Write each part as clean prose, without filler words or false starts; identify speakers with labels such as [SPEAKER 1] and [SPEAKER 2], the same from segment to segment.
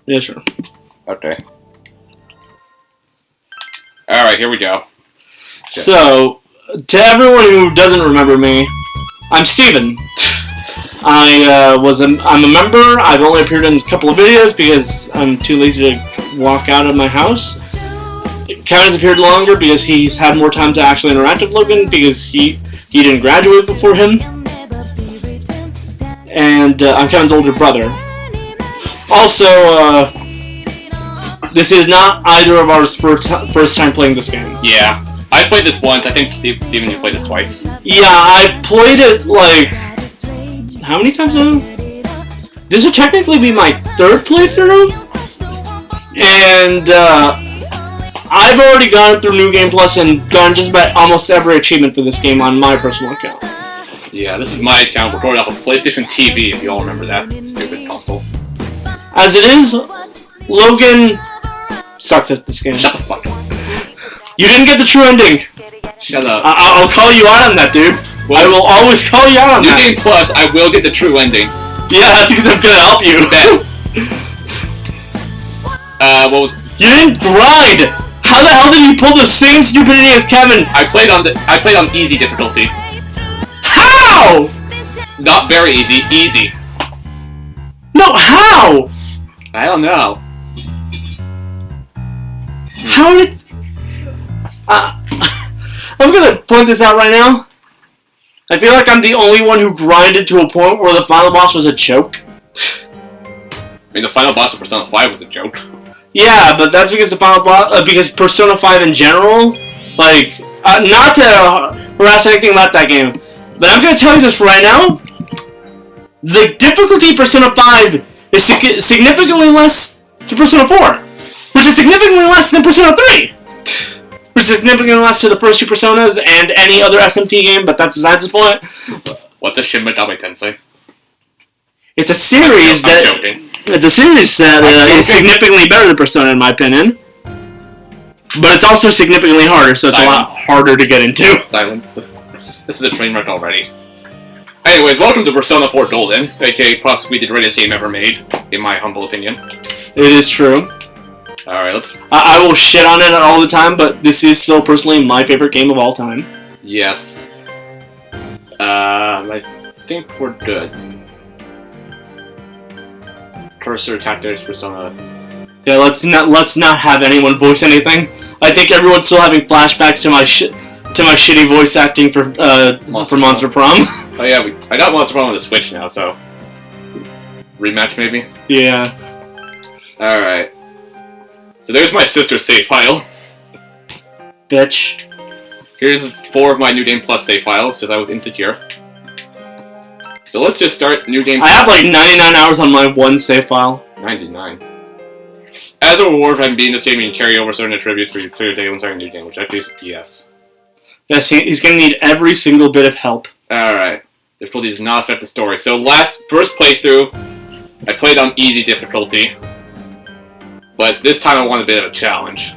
[SPEAKER 1] Yeah, sure.
[SPEAKER 2] Okay. Alright, here we go.
[SPEAKER 1] So, to everyone who doesn't remember me, I'm Steven. I'm a member. I've only appeared in a couple of videos because I'm too lazy to walk out of my house. Kevin has appeared longer because he's had more time to actually interact with Logan because he didn't graduate before him. And I'm Kevin's older brother. Also, this is not either of ours first time playing this game.
[SPEAKER 2] Yeah. I played this once. I think, Steven, you played this twice.
[SPEAKER 1] Yeah, I played it, like, how many times now? This would technically be my third playthrough. And, I've already gone through New Game Plus and gone just about almost every achievement for this game on my personal account.
[SPEAKER 2] Yeah, this is my account recorded off a PlayStation TV, if you all remember that stupid console.
[SPEAKER 1] As it is, Logan sucks at this game.
[SPEAKER 2] Shut the fuck up.
[SPEAKER 1] You didn't get the true ending.
[SPEAKER 2] Shut up.
[SPEAKER 1] I'll call you out on that, dude. Well, I will always call you out on that.
[SPEAKER 2] New Game Plus, I will get the true ending.
[SPEAKER 1] Yeah, that's because I'm gonna help you.
[SPEAKER 2] What was...
[SPEAKER 1] You didn't grind! How the hell did you pull the same stupidity as Kevin?
[SPEAKER 2] I played on easy difficulty.
[SPEAKER 1] How?
[SPEAKER 2] Not very easy. Easy.
[SPEAKER 1] No, how?
[SPEAKER 2] I don't know.
[SPEAKER 1] How did... I'm gonna point this out right now. I feel like I'm the only one who grinded to a point where the final boss was a joke.
[SPEAKER 2] I mean, the final boss of Persona 5 was a joke.
[SPEAKER 1] Yeah, but that's because the final boss... because Persona 5 in general... Like, not to harass anything about that game, but I'm gonna tell you this right now. The difficulty of Persona 5 is significantly less to Persona 4, which is significantly less than Persona 3, which is significantly less to the first two Personas and any other SMT game, but that's besides the point.
[SPEAKER 2] What's a Shin Megami Tensei?
[SPEAKER 1] It's a series
[SPEAKER 2] I'm joking.
[SPEAKER 1] It's a series that is significantly better than Persona, in my opinion. But it's also significantly harder, so it's
[SPEAKER 2] Silence.
[SPEAKER 1] a lot harder to get into.
[SPEAKER 2] Silence. This is a train wreck already. Anyways, welcome to Persona 4 Golden, aka possibly the greatest game ever made, in my humble opinion.
[SPEAKER 1] It is true.
[SPEAKER 2] Alright, let's...
[SPEAKER 1] I will shit on it all the time, but this is still personally my favorite game of all time.
[SPEAKER 2] Yes. I think we're good. Cursor, tactics, Persona...
[SPEAKER 1] Yeah, let's not have anyone voice anything. I think everyone's still having flashbacks to my shitty voice acting for Monster Prom.
[SPEAKER 2] Oh yeah, I got Monster Prom on the Switch now, so... Rematch, maybe?
[SPEAKER 1] Yeah.
[SPEAKER 2] Alright. So there's my sister's save file.
[SPEAKER 1] Bitch.
[SPEAKER 2] Here's 4 of my New Game Plus save files, because I was insecure. So let's just start New Game Plus.
[SPEAKER 1] I have like 99 hours on my one save file.
[SPEAKER 2] 99. As a reward for beating this game, you can carry over certain attributes for your clear day when starting a new game, which actually is yes.
[SPEAKER 1] Yes, he's gonna need every single bit of help.
[SPEAKER 2] Alright. Difficulty does not affect the story. So first playthrough, I played on easy difficulty. But this time I want a bit of a challenge.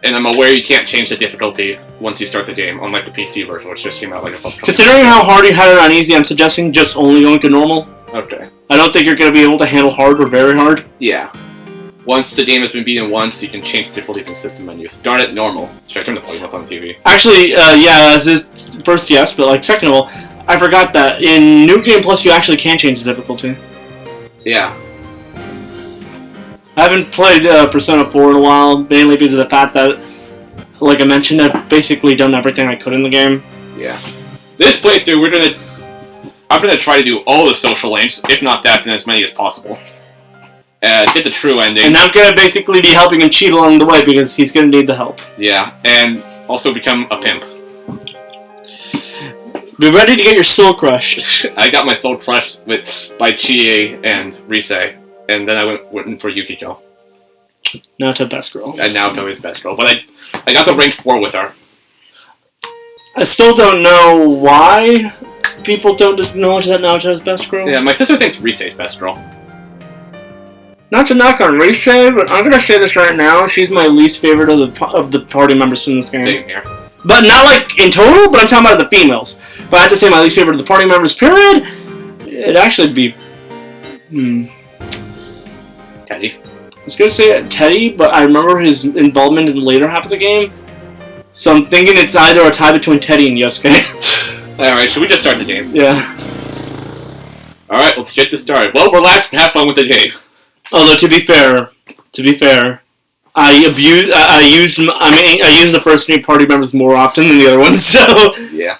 [SPEAKER 2] And I'm aware you can't change the difficulty once you start the game, unlike the PC version, which just came out like a couple.
[SPEAKER 1] Considering how hard you had it on easy, I'm suggesting just only going to normal.
[SPEAKER 2] Okay.
[SPEAKER 1] I don't think you're going to be able to handle hard or very hard.
[SPEAKER 2] Yeah. Once the game has been beaten once, you can change the difficulty from the system menu. Start at normal. Should I turn the volume up on the TV?
[SPEAKER 1] Actually, yeah, as is first, yes, but like second of all, I forgot that in New Game Plus you actually can change the difficulty.
[SPEAKER 2] Yeah.
[SPEAKER 1] I haven't played Persona 4 in a while, mainly because of the fact that, like I mentioned, I've basically done everything I could in the game.
[SPEAKER 2] Yeah. This playthrough, I'm gonna try to do all the social links, if not that, then as many as possible. Get the true ending.
[SPEAKER 1] And I'm gonna basically be helping him cheat along the way because he's gonna need the help.
[SPEAKER 2] Yeah, and also become a pimp.
[SPEAKER 1] Be ready to get your soul crushed.
[SPEAKER 2] I got my soul crushed by Chie and Rise. And then I went for Yukiko.
[SPEAKER 1] Naruto best girl.
[SPEAKER 2] And now Toei's best girl. But I got the rank 4 with her.
[SPEAKER 1] I still don't know why people don't acknowledge that Naruto's best girl.
[SPEAKER 2] Yeah, my sister thinks Rise's best girl.
[SPEAKER 1] Not to knock on Rise, but I'm gonna say this right now. She's my least favorite of the party members in this game.
[SPEAKER 2] Same here.
[SPEAKER 1] But not like in total, but I'm talking about the females. But I have to say my least favorite of the party members, period. It'd actually be...
[SPEAKER 2] Teddy.
[SPEAKER 1] was gonna say Teddy, but I remember his involvement in the later half of the game. So I'm thinking it's either a tie between Teddy and Yosuke.
[SPEAKER 2] Alright, should we just start the game?
[SPEAKER 1] Yeah.
[SPEAKER 2] Alright, let's get this started. Well, relax and have fun with the game.
[SPEAKER 1] Although to be fair, I used the first 3 party members more often than the other ones. So
[SPEAKER 2] yeah,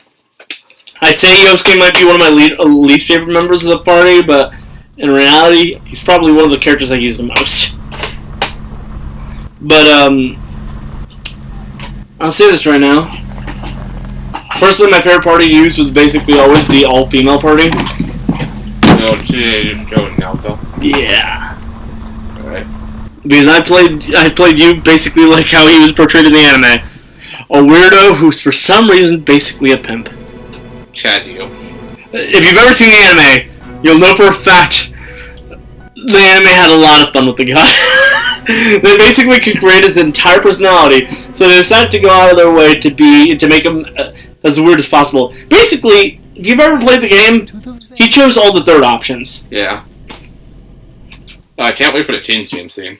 [SPEAKER 1] I say Yosuke might be one of my least favorite members of the party, but in reality, he's probably one of the characters I use the most. But I'll say this right now. Personally, my favorite party used was basically always the all-female party.
[SPEAKER 2] No, today you're going now, though.
[SPEAKER 1] Yeah.
[SPEAKER 2] Alright.
[SPEAKER 1] Because I played you basically like how he was portrayed in the anime. A weirdo who's for some reason basically a pimp.
[SPEAKER 2] Chad, you.
[SPEAKER 1] If you've ever seen the anime, you'll know for a fact the anime had a lot of fun with the guy. They basically could create his entire personality, so they decided to go out of their way to make him as weird as possible. Basically, if you've ever played the game, he chose all the third options.
[SPEAKER 2] Yeah. I can't wait for the change game scene.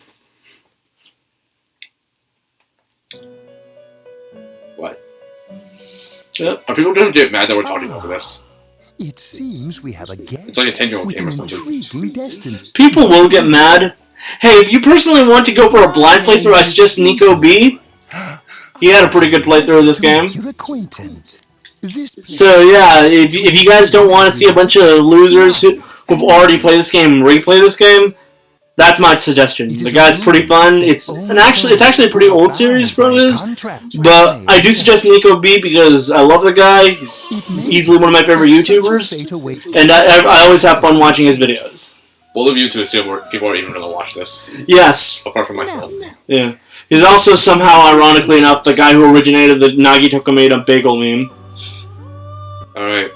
[SPEAKER 2] What?
[SPEAKER 1] Yep.
[SPEAKER 2] Are people going to get mad that we're talking over this?
[SPEAKER 3] It seems we have a guest
[SPEAKER 2] It's like a 10-year-old
[SPEAKER 3] with
[SPEAKER 2] game or
[SPEAKER 3] an
[SPEAKER 2] something.
[SPEAKER 3] intriguing destiny.
[SPEAKER 1] People will get mad. Hey, if you personally want to go for a blind playthrough, I suggest Nico B. He had a pretty good playthrough of this game.
[SPEAKER 3] Your acquaintance.
[SPEAKER 1] So yeah, if you guys don't want to see a bunch of losers who've already played this game replay this game, that's my suggestion. The guy's pretty fun. It's actually a pretty old series from his, but I do suggest Nico B because I love the guy. He's easily one of my favorite YouTubers, and I always have fun watching his videos.
[SPEAKER 2] Both of you to assume people are even going to watch this.
[SPEAKER 1] Yes.
[SPEAKER 2] Apart from myself.
[SPEAKER 1] Yeah. He's also somehow, ironically enough, the guy who originated the Nagito Kameda bagel meme.
[SPEAKER 2] Alright.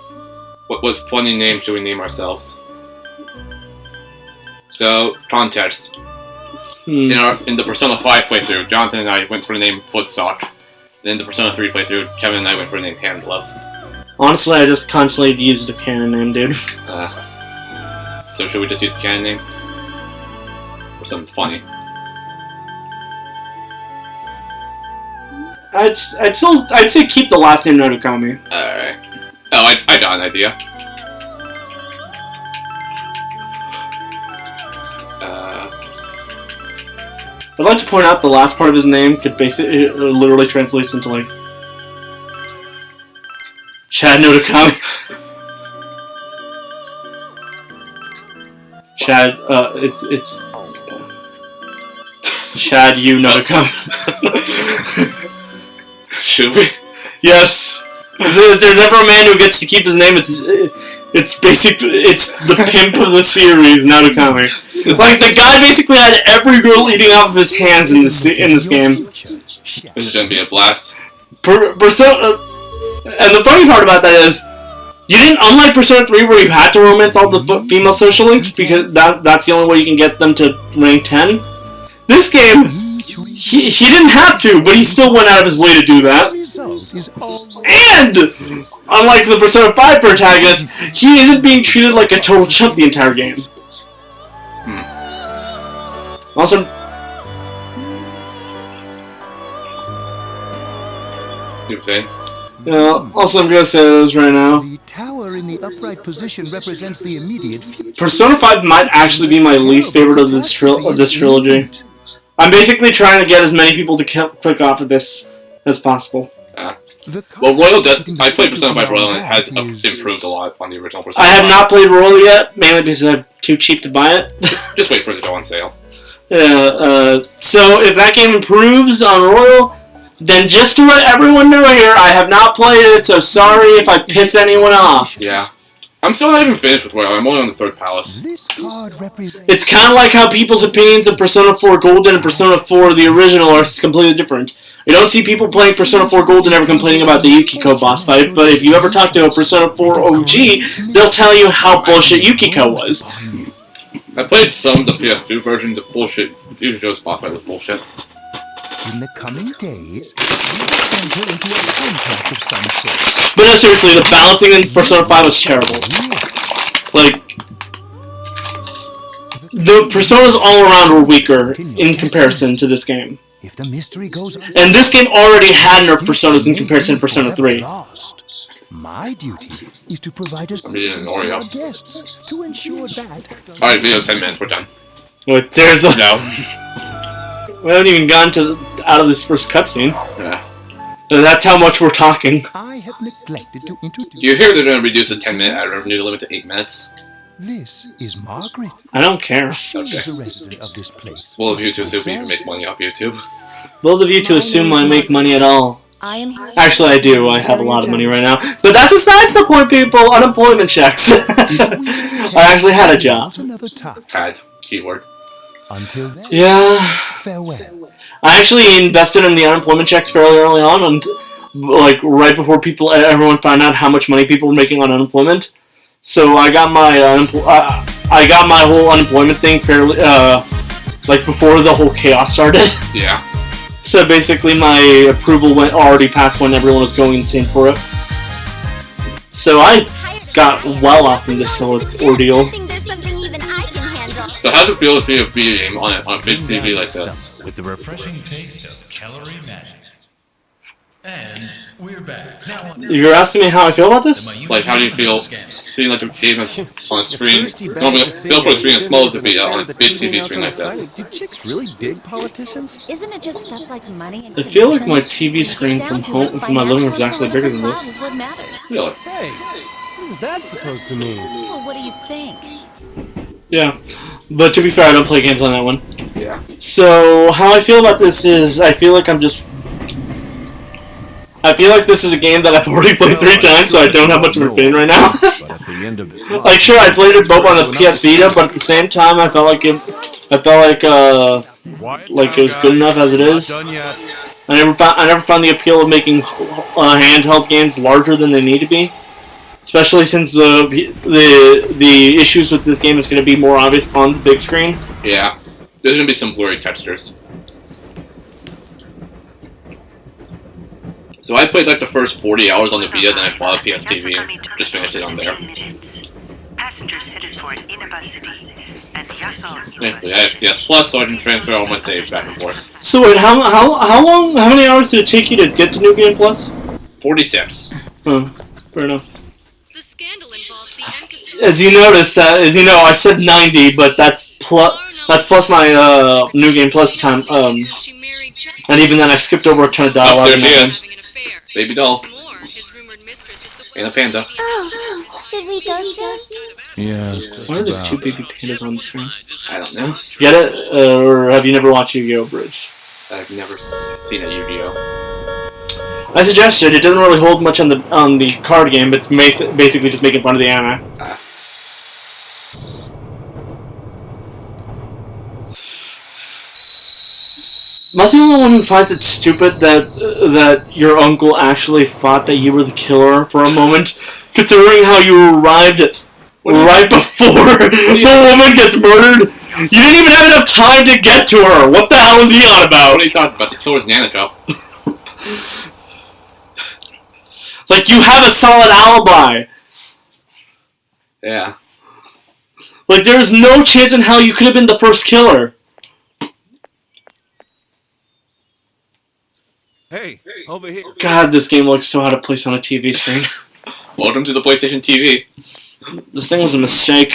[SPEAKER 2] What funny name should we name ourselves? So, context. In the Persona 5 playthrough, Jonathan and I went for the name Footsock. And in the Persona 3 playthrough, Kevin and I went for the name Handglove.
[SPEAKER 1] Honestly, I just constantly use the canon name, dude.
[SPEAKER 2] So should we just use the canon name? Or something funny?
[SPEAKER 1] I'd say keep the last name Narukami.
[SPEAKER 2] Alright. Oh, I got an idea.
[SPEAKER 1] I'd like to point out the last part of his name could basically literally translates into like Chad Narukami. Chad, it's Chad you Narukami.
[SPEAKER 2] Should we?
[SPEAKER 1] Yes. If there's ever a man who gets to keep his name, it's the pimp of the series, Narukami. Like the guy basically had every girl eating off of his hands in this game.
[SPEAKER 2] This is gonna be a blast.
[SPEAKER 1] Persona, and the funny part about that is, you didn't, unlike Persona 3 where you had to romance all the female social links because that's the only way you can get them to rank 10. This game, he didn't have to, but he still went out of his way to do that. And, unlike the Persona 5 protagonist, he isn't being treated like a total chump the entire game. Also, also I'm gonna say this right now.
[SPEAKER 3] The tower in the upright position represents the immediate future.
[SPEAKER 1] Persona 5 might actually be my least favorite of this trilogy. I'm basically trying to get as many people to click off of this as possible.
[SPEAKER 2] Well, I played Persona 5 Royal and it has improved a lot on the original Persona 5.
[SPEAKER 1] I have not played Royal yet, mainly because I'm too cheap to buy it.
[SPEAKER 2] Just wait for it to go on sale.
[SPEAKER 1] So if that game improves on Royal, then just to let everyone know here, I have not played it, so sorry if I piss anyone off.
[SPEAKER 2] Yeah. I'm still not even finished with Royal, I'm only on the 3rd palace.
[SPEAKER 1] It's kind of like how people's opinions of Persona 4 Golden and Persona 4 the original are completely different. You don't see people playing Persona 4 Golden ever complaining about the Yukiko boss fight, but if you ever talk to a Persona 4 OG, they'll tell you how bullshit Yukiko was.
[SPEAKER 2] I played some of the PS2 versions of bullshit. Yukiko's boss fight was bullshit.
[SPEAKER 3] In the coming days, enter into a contract of some sort.
[SPEAKER 1] But no, seriously, the balancing in Persona 5 was terrible. Like, the personas all around were weaker in comparison to this game.
[SPEAKER 3] If the mystery goes on,
[SPEAKER 1] And this game already had nerf personas in comparison to Persona 3.
[SPEAKER 3] Lost. My duty is to provide us
[SPEAKER 2] I'm reading an Oreo.
[SPEAKER 3] our guests to ensure that.
[SPEAKER 2] Alright, video 10 minutes, we're done.
[SPEAKER 1] Wait, seriously?
[SPEAKER 2] No.
[SPEAKER 1] We haven't even gotten out of this first cutscene.
[SPEAKER 2] Yeah.
[SPEAKER 1] That's how much we're talking.
[SPEAKER 3] I have neglected to introduce.
[SPEAKER 2] You hear they're going to reduce the 10-minute ad revenue limit to 8 minutes?
[SPEAKER 3] This is Margaret.
[SPEAKER 1] I don't care.
[SPEAKER 3] She is a resident of this place.
[SPEAKER 2] Well, if you to assume you can make money off YouTube.
[SPEAKER 1] Both of you to assume I make money at all.
[SPEAKER 4] I am here.
[SPEAKER 1] Actually, I do. I have a lot of money right now. But that's aside some point, people. Unemployment checks. I actually had a job.
[SPEAKER 3] Another time.
[SPEAKER 2] Had. Keyword.
[SPEAKER 3] Until then,
[SPEAKER 1] Yeah.
[SPEAKER 3] farewell.
[SPEAKER 1] I actually invested in the unemployment checks fairly early on, and like right before everyone found out how much money people were making on unemployment. So I got my I got my whole unemployment thing fairly like before the whole chaos started.
[SPEAKER 2] Yeah.
[SPEAKER 1] So basically, my approval went already past when everyone was going insane for it. So I got well off in this whole ordeal.
[SPEAKER 2] So how's it feel to see a video game on a big TV like this?
[SPEAKER 5] With the refreshing taste of calorie magic. And we're back. Now on
[SPEAKER 1] You're asking me how I feel about this?
[SPEAKER 2] Like, how do you feel seeing like a game on a screen? Normally, they'll put a screen as small as it be on a big TV screen like this.
[SPEAKER 6] Do chicks really dig politicians?
[SPEAKER 4] Isn't it just stuff like money and
[SPEAKER 1] I feel like my
[SPEAKER 4] connections?
[SPEAKER 1] TV screen from home, from my living room is actually bigger than this.
[SPEAKER 4] Is what matters.
[SPEAKER 2] Really?
[SPEAKER 6] Hey, what is that supposed to mean?
[SPEAKER 4] Well, what do you think?
[SPEAKER 1] Yeah, but to be fair, I don't play games on that one.
[SPEAKER 2] Yeah.
[SPEAKER 1] So how I feel about this is, I feel like this is a game that I've already played 3 times, so I don't have much of a opinion right now.
[SPEAKER 6] But at the end of this
[SPEAKER 1] Like, sure, I played it both on the PS Vita, but at the same time, I felt like it was good enough as it is. I never found the appeal of making handheld games larger than they need to be, especially since the issues with this game is going to be more obvious on the big screen.
[SPEAKER 2] Yeah. There's gonna be some blurry textures. So I played like the first 40 hours on the Vita, then I bought a PS TV and just finished it on there.
[SPEAKER 7] Passengers headed for Inaba City and Yasol.
[SPEAKER 2] Yeah, I have PS Plus, so I can transfer all my saves back and forth.
[SPEAKER 1] So wait, how many hours did it take you to get to New Game Plus?
[SPEAKER 2] 46.
[SPEAKER 1] Oh, fair enough.
[SPEAKER 8] The scandal involves the
[SPEAKER 1] As you noticed, as you know, I said 90, but that's plus my New Game Plus time. And even then, I skipped over a ton of dialogue.
[SPEAKER 2] There she is. Baby doll. And a panda.
[SPEAKER 4] Oh, should we go soon?
[SPEAKER 6] Yes,
[SPEAKER 1] Why are there 2 baby pandas on the screen?
[SPEAKER 2] I don't know.
[SPEAKER 1] Get it? Or have you never watched Yu-Gi-Oh! Bridge?
[SPEAKER 2] I've never seen a Yu-Gi-Oh!
[SPEAKER 1] I suggested it doesn't really hold much on the card game, but it's basically just making fun of the anime. Am I the only one who finds it stupid that your uncle actually thought that you were the killer for a moment, considering how you arrived right before the woman gets murdered? You didn't even have enough time to get to her. What the hell was he on about?
[SPEAKER 2] What are you talking about? The killer's Nanako.
[SPEAKER 1] Like, you have a solid alibi.
[SPEAKER 2] Yeah.
[SPEAKER 1] Like, there's no chance in hell you could have been the first killer.
[SPEAKER 6] Hey, over here.
[SPEAKER 1] God, this game looks so out of place on a TV screen.
[SPEAKER 2] Welcome to the PlayStation TV.
[SPEAKER 1] This thing was a mistake.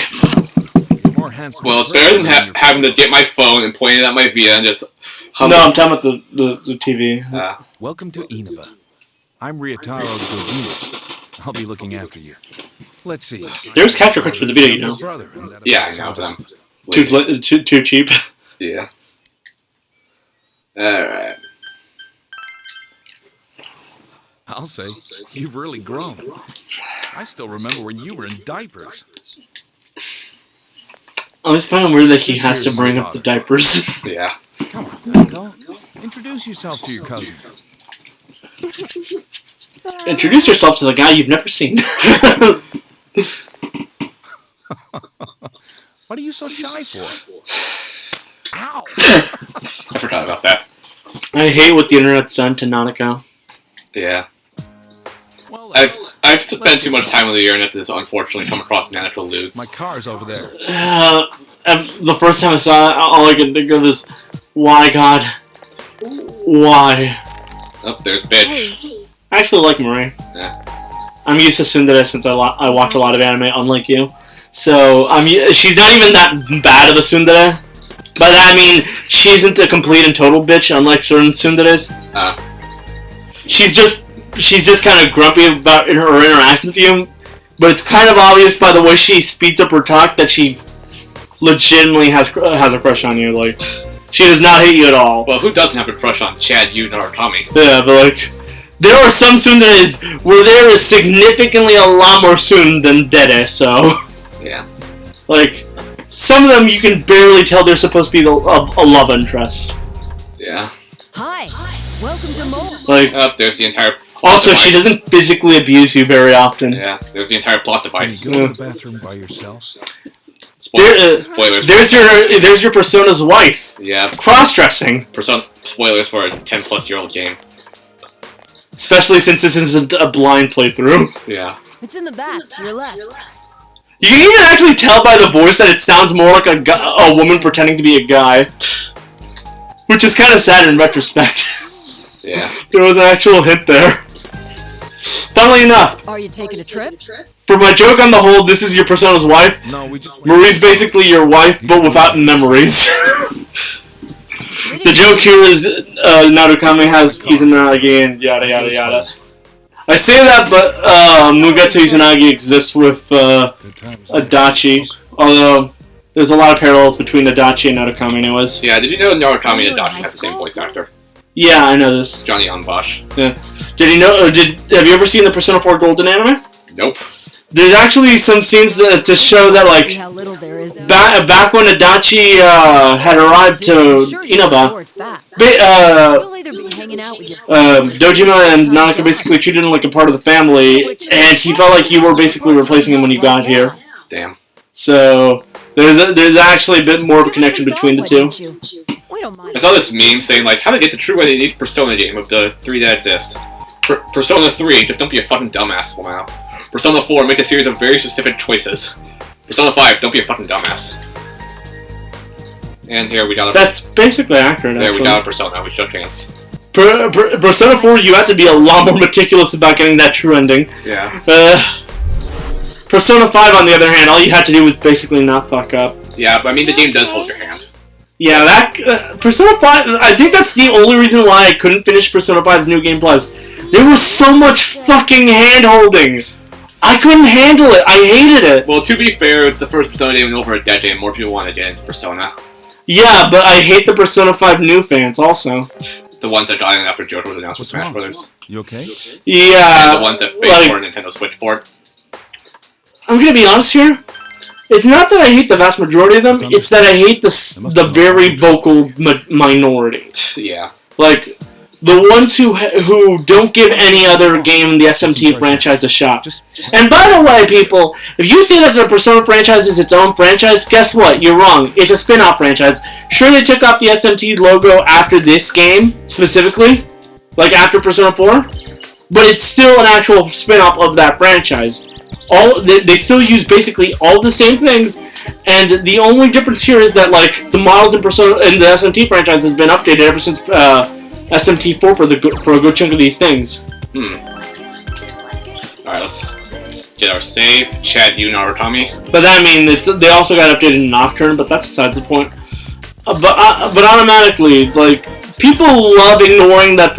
[SPEAKER 6] More handsome.
[SPEAKER 2] Well, it's better than having to get my phone and point it at my Vita and just hum.
[SPEAKER 1] No, I'm talking about the TV.
[SPEAKER 6] Welcome to Inaba. I'm Ryotaro Godino. I'll be looking after you. Let's see.
[SPEAKER 1] There's capture cards for the video, you know.
[SPEAKER 6] Brother, and that
[SPEAKER 2] Yeah, I know them. Wait.
[SPEAKER 1] Too cheap.
[SPEAKER 2] Yeah. Alright.
[SPEAKER 6] I'll say, you've really grown. I still remember when you were in diapers.
[SPEAKER 1] I always find it weird that he has to bring up the diapers.
[SPEAKER 2] Yeah.
[SPEAKER 6] Come on, Nico. Introduce yourself to your cousin.
[SPEAKER 1] Introduce yourself to the guy you've never seen.
[SPEAKER 6] What are you so shy for? Ow!
[SPEAKER 2] I forgot about that.
[SPEAKER 1] I hate what the internet's done to Nanako.
[SPEAKER 2] Yeah.
[SPEAKER 6] Well,
[SPEAKER 2] I've spent too much time on the internet to unfortunately come across Nanako loots.
[SPEAKER 6] my car's over there.
[SPEAKER 1] the first time I saw it, all I could think of is, why, God? Why?
[SPEAKER 2] Oh, there's bitch.
[SPEAKER 1] I actually like Marie.
[SPEAKER 2] Yeah.
[SPEAKER 1] I'm used to tsundere since I watch a lot of anime, unlike you. So, she's not even that bad of a tsundere. But, I mean, she isn't a complete and total bitch, unlike certain tsunderes. She's just kind of grumpy about her interactions with you. But it's kind of obvious by the way she speeds up her talk that she legitimately has a crush on you. Like, she does not hate you at all.
[SPEAKER 2] Well, who doesn't have a crush on Chad, Yu, Narukami?
[SPEAKER 1] Yeah, but like, there are some tsunderes where there is significantly a lot more tsund than dere, so...
[SPEAKER 2] Yeah.
[SPEAKER 1] Like, some of them you can barely tell they're supposed to be a love interest.
[SPEAKER 2] Yeah.
[SPEAKER 4] Hi, welcome to Mo.
[SPEAKER 1] Like,
[SPEAKER 2] there's the entire plot
[SPEAKER 1] also,
[SPEAKER 2] device.
[SPEAKER 1] she doesn't physically abuse you very often.
[SPEAKER 2] Yeah, there's the entire plot device.
[SPEAKER 6] Can you go to the bathroom by yourself?
[SPEAKER 2] Spoilers.
[SPEAKER 1] There's your Persona's wife.
[SPEAKER 2] Yeah.
[SPEAKER 1] Cross-dressing.
[SPEAKER 2] Spoilers for a 10-plus-year-old game.
[SPEAKER 1] Especially since this isn't a blind playthrough.
[SPEAKER 2] Yeah.
[SPEAKER 4] It's in the back to your left.
[SPEAKER 1] You can even actually tell by the voice that it sounds more like a woman pretending to be a guy. Which is kind of sad in retrospect.
[SPEAKER 2] Yeah.
[SPEAKER 1] There was an actual hint there. Funnily enough,
[SPEAKER 4] Are you taking a trip?
[SPEAKER 1] for my joke on the whole, this is your Persona's wife,
[SPEAKER 6] No, we just...
[SPEAKER 1] Marie's basically your wife, but without memories. The joke here is Narukami has Izanagi and yada yada yada. I say that, but Mugetsu Izanagi exists with Adachi, although there's a lot of parallels between Adachi and Narukami anyways.
[SPEAKER 2] Yeah, did you know Narukami and Adachi have the same voice actor?
[SPEAKER 1] Yeah, I know this.
[SPEAKER 2] Johnny Onbosh.
[SPEAKER 1] Yeah. Did you know? Have you ever seen the Persona 4 Golden anime?
[SPEAKER 2] Nope.
[SPEAKER 1] There's actually some scenes to show that, like,
[SPEAKER 4] See how little there is there.
[SPEAKER 1] back when Adachi had arrived to Inaba,
[SPEAKER 4] You'll either be hanging out with your
[SPEAKER 1] Dojima and Nanaka basically treated him like a part of the family, and he felt like you were basically replacing him when you got here.
[SPEAKER 2] Damn.
[SPEAKER 1] So there's actually a bit more of a connection between the two.
[SPEAKER 4] We don't mind.
[SPEAKER 2] I saw this meme saying, like, how to get the true and unique Persona game of the 3 that exist. Persona 3, just don't be a fucking dumbass, Lamau. Persona 4, make a series of very specific choices. Persona 5, don't be a fucking dumbass. And here we got a...
[SPEAKER 1] That's basically accurate,
[SPEAKER 2] There
[SPEAKER 1] actually.
[SPEAKER 2] we got a Persona, we shook hands.
[SPEAKER 1] Persona 4, you have to be a lot more meticulous about getting that true ending.
[SPEAKER 2] Yeah.
[SPEAKER 1] Persona 5, on the other hand, all you had to do was basically not fuck up.
[SPEAKER 2] Yeah, but I mean, the game does hold your hand.
[SPEAKER 1] Yeah, that Persona 5, I think that's the only reason why I couldn't finish Persona 5's New Game Plus. There was so much fucking hand-holding. I couldn't handle it. I hated it.
[SPEAKER 2] Well, to be fair, it's the first Persona game in over a decade, and more people want to get into Persona.
[SPEAKER 1] Yeah, but I hate the Persona 5 new fans also.
[SPEAKER 2] The ones that got in after Johto was announced for
[SPEAKER 6] What's
[SPEAKER 2] Smash
[SPEAKER 6] wrong?
[SPEAKER 2] Brothers.
[SPEAKER 6] You okay?
[SPEAKER 1] Yeah,
[SPEAKER 2] And the ones that faked for a Nintendo Switch port.
[SPEAKER 1] I'm gonna be honest here. It's not that I hate the vast majority of them, it's that I hate the very vocal minority.
[SPEAKER 2] Yeah.
[SPEAKER 1] Like, the ones who don't give any other game in the SMT franchise a shot. And by the way, people, if you say that the Persona franchise is its own franchise, guess what? You're wrong. It's a spin-off franchise. Sure, they took off the SMT logo after this game, specifically, like after Persona 4, but it's still an actual spin-off of that franchise. They still use basically all the same things, and the only difference here is that, like, the models in the SMT franchise has been updated ever since SMT4 for a good chunk of these things.
[SPEAKER 2] Alright, let's get our save. Chad, Yu, Narukami.
[SPEAKER 1] But I mean, they also got updated in Nocturne, but that's besides the point. But automatically, like, people love ignoring that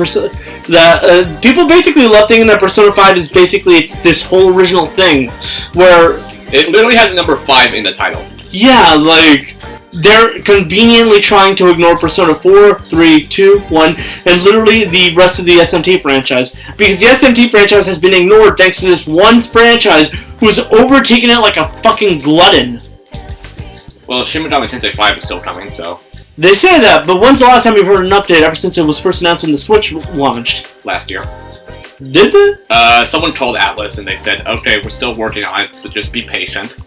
[SPEAKER 1] people basically love thinking that Persona 5 is basically it's this whole original thing, where
[SPEAKER 2] it literally has a number 5 in the title.
[SPEAKER 1] Yeah, like, they're conveniently trying to ignore Persona 4, 3, 2, 1, and literally the rest of the SMT franchise. Because the SMT franchise has been ignored thanks to this one franchise who's overtaken it like a fucking glutton.
[SPEAKER 2] Well, Shin Megami Tensei 5 is still coming, so...
[SPEAKER 1] They say that, but when's the last time you've heard an update ever since it was first announced when the Switch launched?
[SPEAKER 2] Last year.
[SPEAKER 1] Did they?
[SPEAKER 2] Someone called ATLUS and they said, okay, we're still working on it, but just be patient.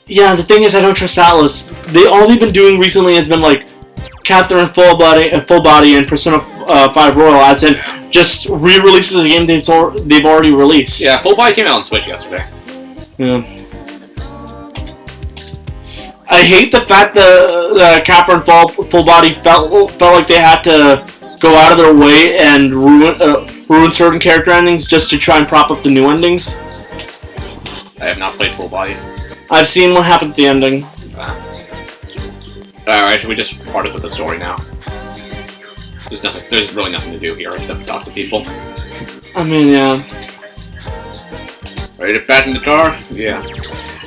[SPEAKER 1] Yeah, the thing is, I don't trust ATLUS. All they've been doing recently has been, like, Catherine Full Body and Persona 5 Royal, as in just re-releases of the game they've already released.
[SPEAKER 2] Yeah, Full Body came out on Switch yesterday.
[SPEAKER 1] Yeah. I hate the fact that Capra and Full Body felt like they had to go out of their way and ruin certain character endings just to try and prop up the new endings.
[SPEAKER 2] I have not played Full Body.
[SPEAKER 1] I've seen what happened at the ending.
[SPEAKER 2] Alright, we just started with the story now. There's really nothing to do here except talk to people.
[SPEAKER 1] I mean, yeah.
[SPEAKER 2] Ready to bat in the car? Yeah.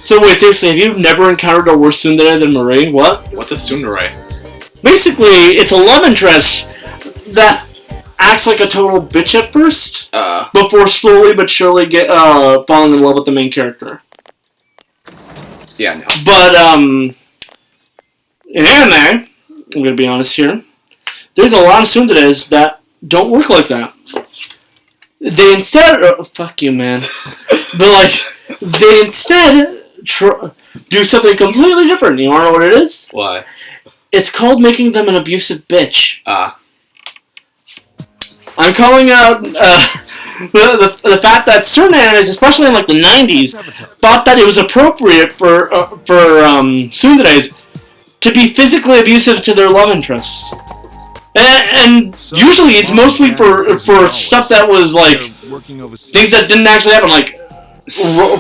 [SPEAKER 1] So wait, seriously, have you never encountered a worse tsundere than Marie? What?
[SPEAKER 2] What's a tsundere?
[SPEAKER 1] Basically, it's a love interest that acts like a total bitch at first, before slowly but surely falling in love with the main character.
[SPEAKER 2] Yeah, no.
[SPEAKER 1] But, in anime, I'm gonna be honest here, there's a lot of tsunderes that don't work like that. They instead, fuck you, man. But like, they instead do something completely different. You wanna know what it is?
[SPEAKER 2] Why?
[SPEAKER 1] It's called making them an abusive bitch. I'm calling out the fact that certain animes, especially in like the 90s, thought that it was appropriate for tsunderes to be physically abusive to their love interests. And usually it's mostly for stuff that was like things that didn't actually happen, like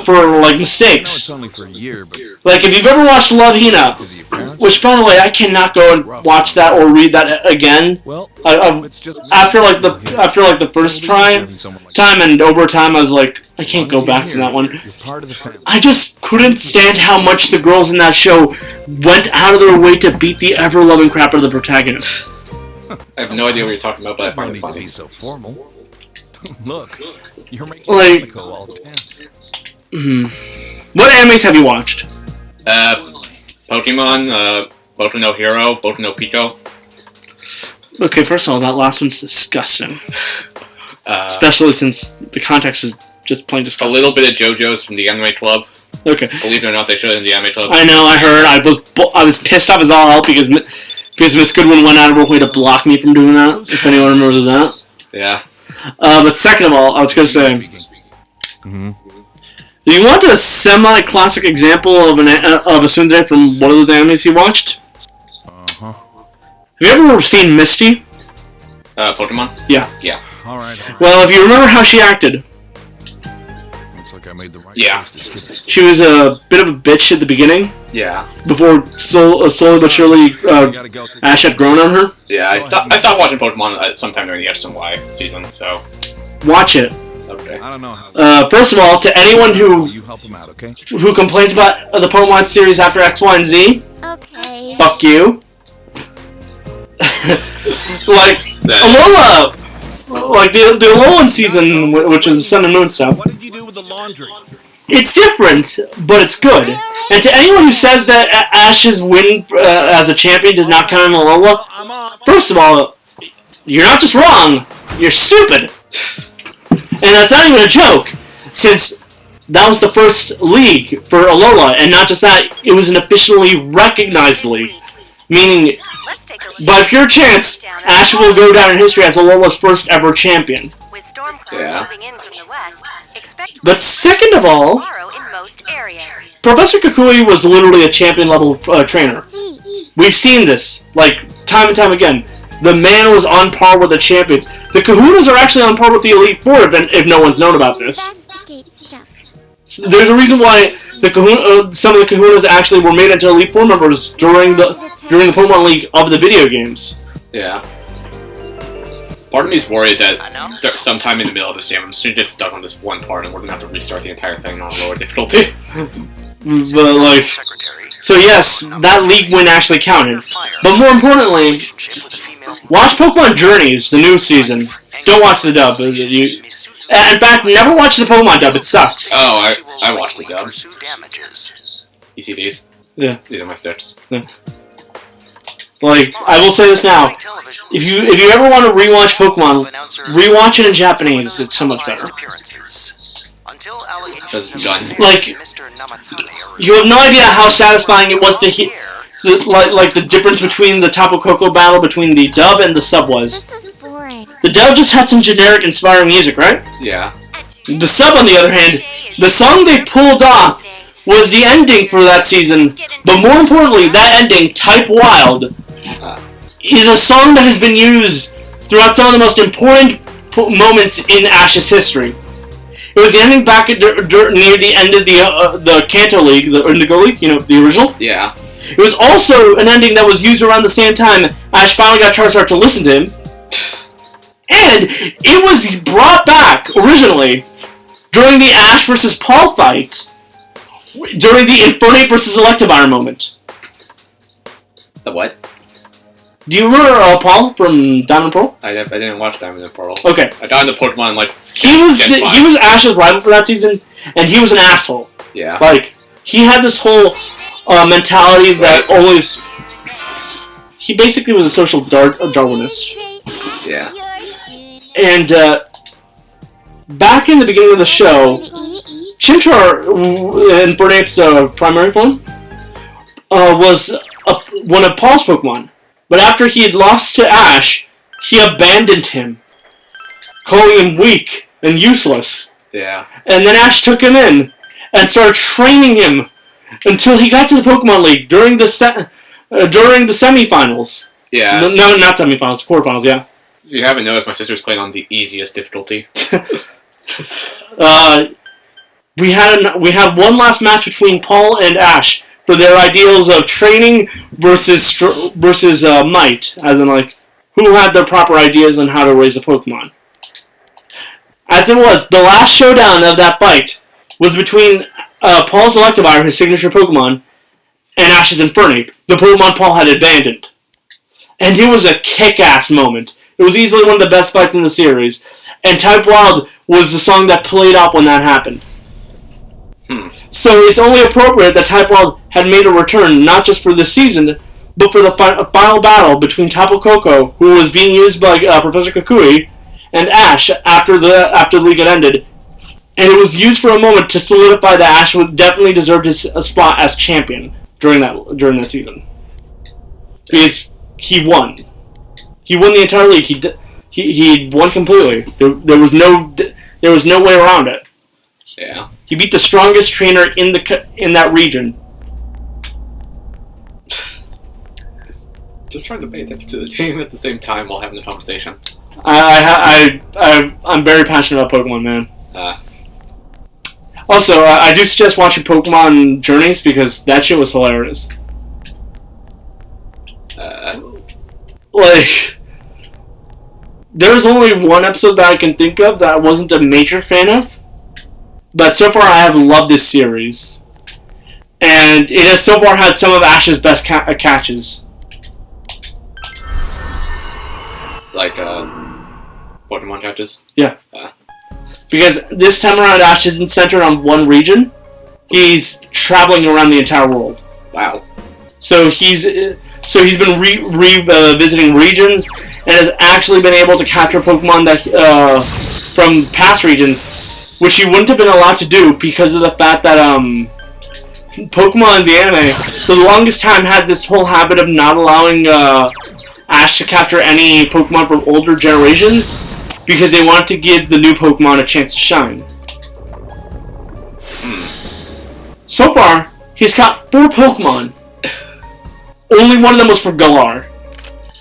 [SPEAKER 1] for like mistakes.
[SPEAKER 6] Only for a year, but
[SPEAKER 1] Like if you've ever watched Love Hina, which by the way I cannot go and watch that or read that again.
[SPEAKER 6] well,
[SPEAKER 1] After the first time and over time I was like, I can't go back to that one.
[SPEAKER 6] You're part of the family.
[SPEAKER 1] I just couldn't stand how much the girls in that show went out of their way to beat the ever-loving crap out of the protagonist.
[SPEAKER 2] I have no idea what you're talking about, but I
[SPEAKER 6] No
[SPEAKER 2] find
[SPEAKER 6] need
[SPEAKER 2] it
[SPEAKER 6] to
[SPEAKER 2] funny.
[SPEAKER 6] be so formal. Look, you're making
[SPEAKER 1] Like-
[SPEAKER 6] Monaco all tense.
[SPEAKER 1] What animes have you watched?
[SPEAKER 2] Pokemon, Boku no Hero, Boku no Pico.
[SPEAKER 1] Okay, first of all, that last one's disgusting. Especially since the context is just plain
[SPEAKER 2] A
[SPEAKER 1] disgusting.
[SPEAKER 2] little bit of JoJo's from the Anime Club.
[SPEAKER 1] Okay.
[SPEAKER 2] Believe it or not, they showed it in the Anime Club.
[SPEAKER 1] I know, I heard. I was pissed off as all hell because Miss Goodwin went out of her way to block me from doing that, if anyone remembers that.
[SPEAKER 2] Yeah.
[SPEAKER 1] But second of all, I was going to say, do you want a semi-classic example of a tsundere from one of those animes you watched?
[SPEAKER 6] Uh-huh.
[SPEAKER 1] Have you ever seen Misty?
[SPEAKER 2] Pokemon?
[SPEAKER 1] Yeah.
[SPEAKER 2] Yeah.
[SPEAKER 6] All right.
[SPEAKER 1] Well, if you remember how she acted,
[SPEAKER 6] Looks like I made the right
[SPEAKER 2] Yeah.
[SPEAKER 6] choice to skip it.
[SPEAKER 1] she was a bit of a bitch at the beginning,
[SPEAKER 2] Yeah.
[SPEAKER 1] before slowly but surely Ash had grown on her.
[SPEAKER 2] Yeah, I stopped watching Pokemon sometime during the X and Y season, so...
[SPEAKER 1] Watch it.
[SPEAKER 2] Okay.
[SPEAKER 6] I don't know how.
[SPEAKER 1] First of all, to anyone
[SPEAKER 6] You help him out, okay?
[SPEAKER 1] who complains about the Pokemon series after X, Y, and Z,
[SPEAKER 9] Okay.
[SPEAKER 1] fuck you. Like, Alola! Like, the Alolan season, which is the Sun and Moon stuff,
[SPEAKER 6] What did you do with the laundry?
[SPEAKER 1] it's different, but it's good. And to anyone who says that Ash's win as a champion does not count in Alola,
[SPEAKER 6] I'm off.
[SPEAKER 1] first of all, you're not just wrong, you're stupid. And that's not even a joke, since that was the first league for Alola, and not just that, it was an officially recognized league. Meaning,
[SPEAKER 9] Let's take a look
[SPEAKER 1] by pure chance, Ash will go down in history as Alola's first ever champion.
[SPEAKER 9] with storm clouds
[SPEAKER 2] Yeah.
[SPEAKER 9] moving in from the west. Expect
[SPEAKER 1] But second of all,
[SPEAKER 9] tomorrow in most areas.
[SPEAKER 1] Professor Kukui was literally a champion level trainer. We've seen this, like, time and time again. The man was on par with the champions. The Kahunas are actually on par with the Elite Four, if no one's known about this.
[SPEAKER 9] Investigate stuff.
[SPEAKER 1] There's a reason why some of the Kahunas actually were made into Elite Four members during the Pokemon League of the video games.
[SPEAKER 2] Yeah. Part of me is worried that sometime in the middle of this game, I'm just gonna get stuck on this one part and we're gonna have to restart the entire thing on lower difficulty.
[SPEAKER 1] But, like, so yes, that league win actually counted. But more importantly, watch Pokemon Journeys, the new season. Don't watch the dub. In fact, never watch the Pokemon dub, it sucks.
[SPEAKER 2] Oh, I watched the dub. You see these?
[SPEAKER 1] Yeah.
[SPEAKER 2] These are my steps.
[SPEAKER 1] Like, I will say this now. If you ever want to rewatch Pokemon, rewatch it in Japanese. It's so much better.
[SPEAKER 2] That's done.
[SPEAKER 1] Like, you have no idea how satisfying it was to hear, like the difference between the Tapu Koko battle between the dub and the sub was.
[SPEAKER 9] This is boring.
[SPEAKER 1] The dub just had some generic, inspiring music, right?
[SPEAKER 2] Yeah.
[SPEAKER 1] The sub, on the other hand, the song they pulled off was the ending for that season, but more importantly, that ending, Type Wild, is a song that has been used throughout some of the most important moments in Ash's history. It was the ending back at near the end of the Kanto League, the Indigo League, you know, the original.
[SPEAKER 2] Yeah.
[SPEAKER 1] It was also an ending that was used around the same time Ash finally got Charizard to listen to him. And it was brought back, originally, during the Ash vs. Paul fight, during the Infernape vs. Electivire moment.
[SPEAKER 2] The what?
[SPEAKER 1] Do you remember Paul from Diamond and Pearl?
[SPEAKER 2] I didn't watch Diamond and Pearl.
[SPEAKER 1] Okay.
[SPEAKER 2] I got into Pokemon like...
[SPEAKER 1] He was Ash's rival for that season, and he was an asshole.
[SPEAKER 2] Yeah.
[SPEAKER 1] Like, he had this whole mentality that always... He basically was a social Darwinist.
[SPEAKER 2] Yeah.
[SPEAKER 1] And back in the beginning of the show, Chimchar, in Burnape's primary form, was one of Paul's Pokemon. But after he had lost to Ash, he abandoned him, calling him weak and useless.
[SPEAKER 2] Yeah.
[SPEAKER 1] And then Ash took him in and started training him until he got to the Pokemon League during the semifinals.
[SPEAKER 2] Yeah.
[SPEAKER 1] No, not semifinals, quarterfinals. Yeah.
[SPEAKER 2] If you haven't noticed, my sister's playing on the easiest difficulty.
[SPEAKER 1] We had one last match between Paul and Ash for their ideals of training versus might, as in like who had the proper ideas on how to raise a Pokemon. As it was, the last showdown of that fight was between Paul's Electivire, his signature Pokemon, and Ash's Infernape, the Pokemon Paul had abandoned. And it was a kick-ass moment. It was easily one of the best fights in the series. And Type Wild was the song that played out when that happened. So it's only appropriate that Type Wild had made a return, not just for this season, but for the final battle between Tapu Koko, who was being used by Professor Kukui, and Ash after the league had ended. And it was used for a moment to solidify that Ash would definitely deserved his spot as champion during that season. Because he won. He won the entire league. He won completely. There was no way around it.
[SPEAKER 2] Yeah.
[SPEAKER 1] He beat the strongest trainer in that region.
[SPEAKER 2] Just trying to pay attention to the game at the same time while having the conversation.
[SPEAKER 1] I'm very passionate about Pokemon, man. Also, I do suggest watching Pokemon Journeys because that shit was hilarious. Like, there's only one episode that I can think of that I wasn't a major fan of, but so far I have loved this series. And it has so far had some of Ash's best catches.
[SPEAKER 2] Like, Pokemon catches?
[SPEAKER 1] Yeah. Because this time around, Ash isn't centered on one region. He's traveling around the entire world.
[SPEAKER 2] Wow.
[SPEAKER 1] So he's been revisiting regions and has actually been able to capture Pokemon that from past regions, which he wouldn't have been allowed to do because of the fact that Pokemon in the anime for the longest time had this whole habit of not allowing Ash to capture any Pokemon from older generations because they wanted to give the new Pokemon a chance to shine. So far, he's caught 4 Pokemon. Only one of them was for Galar.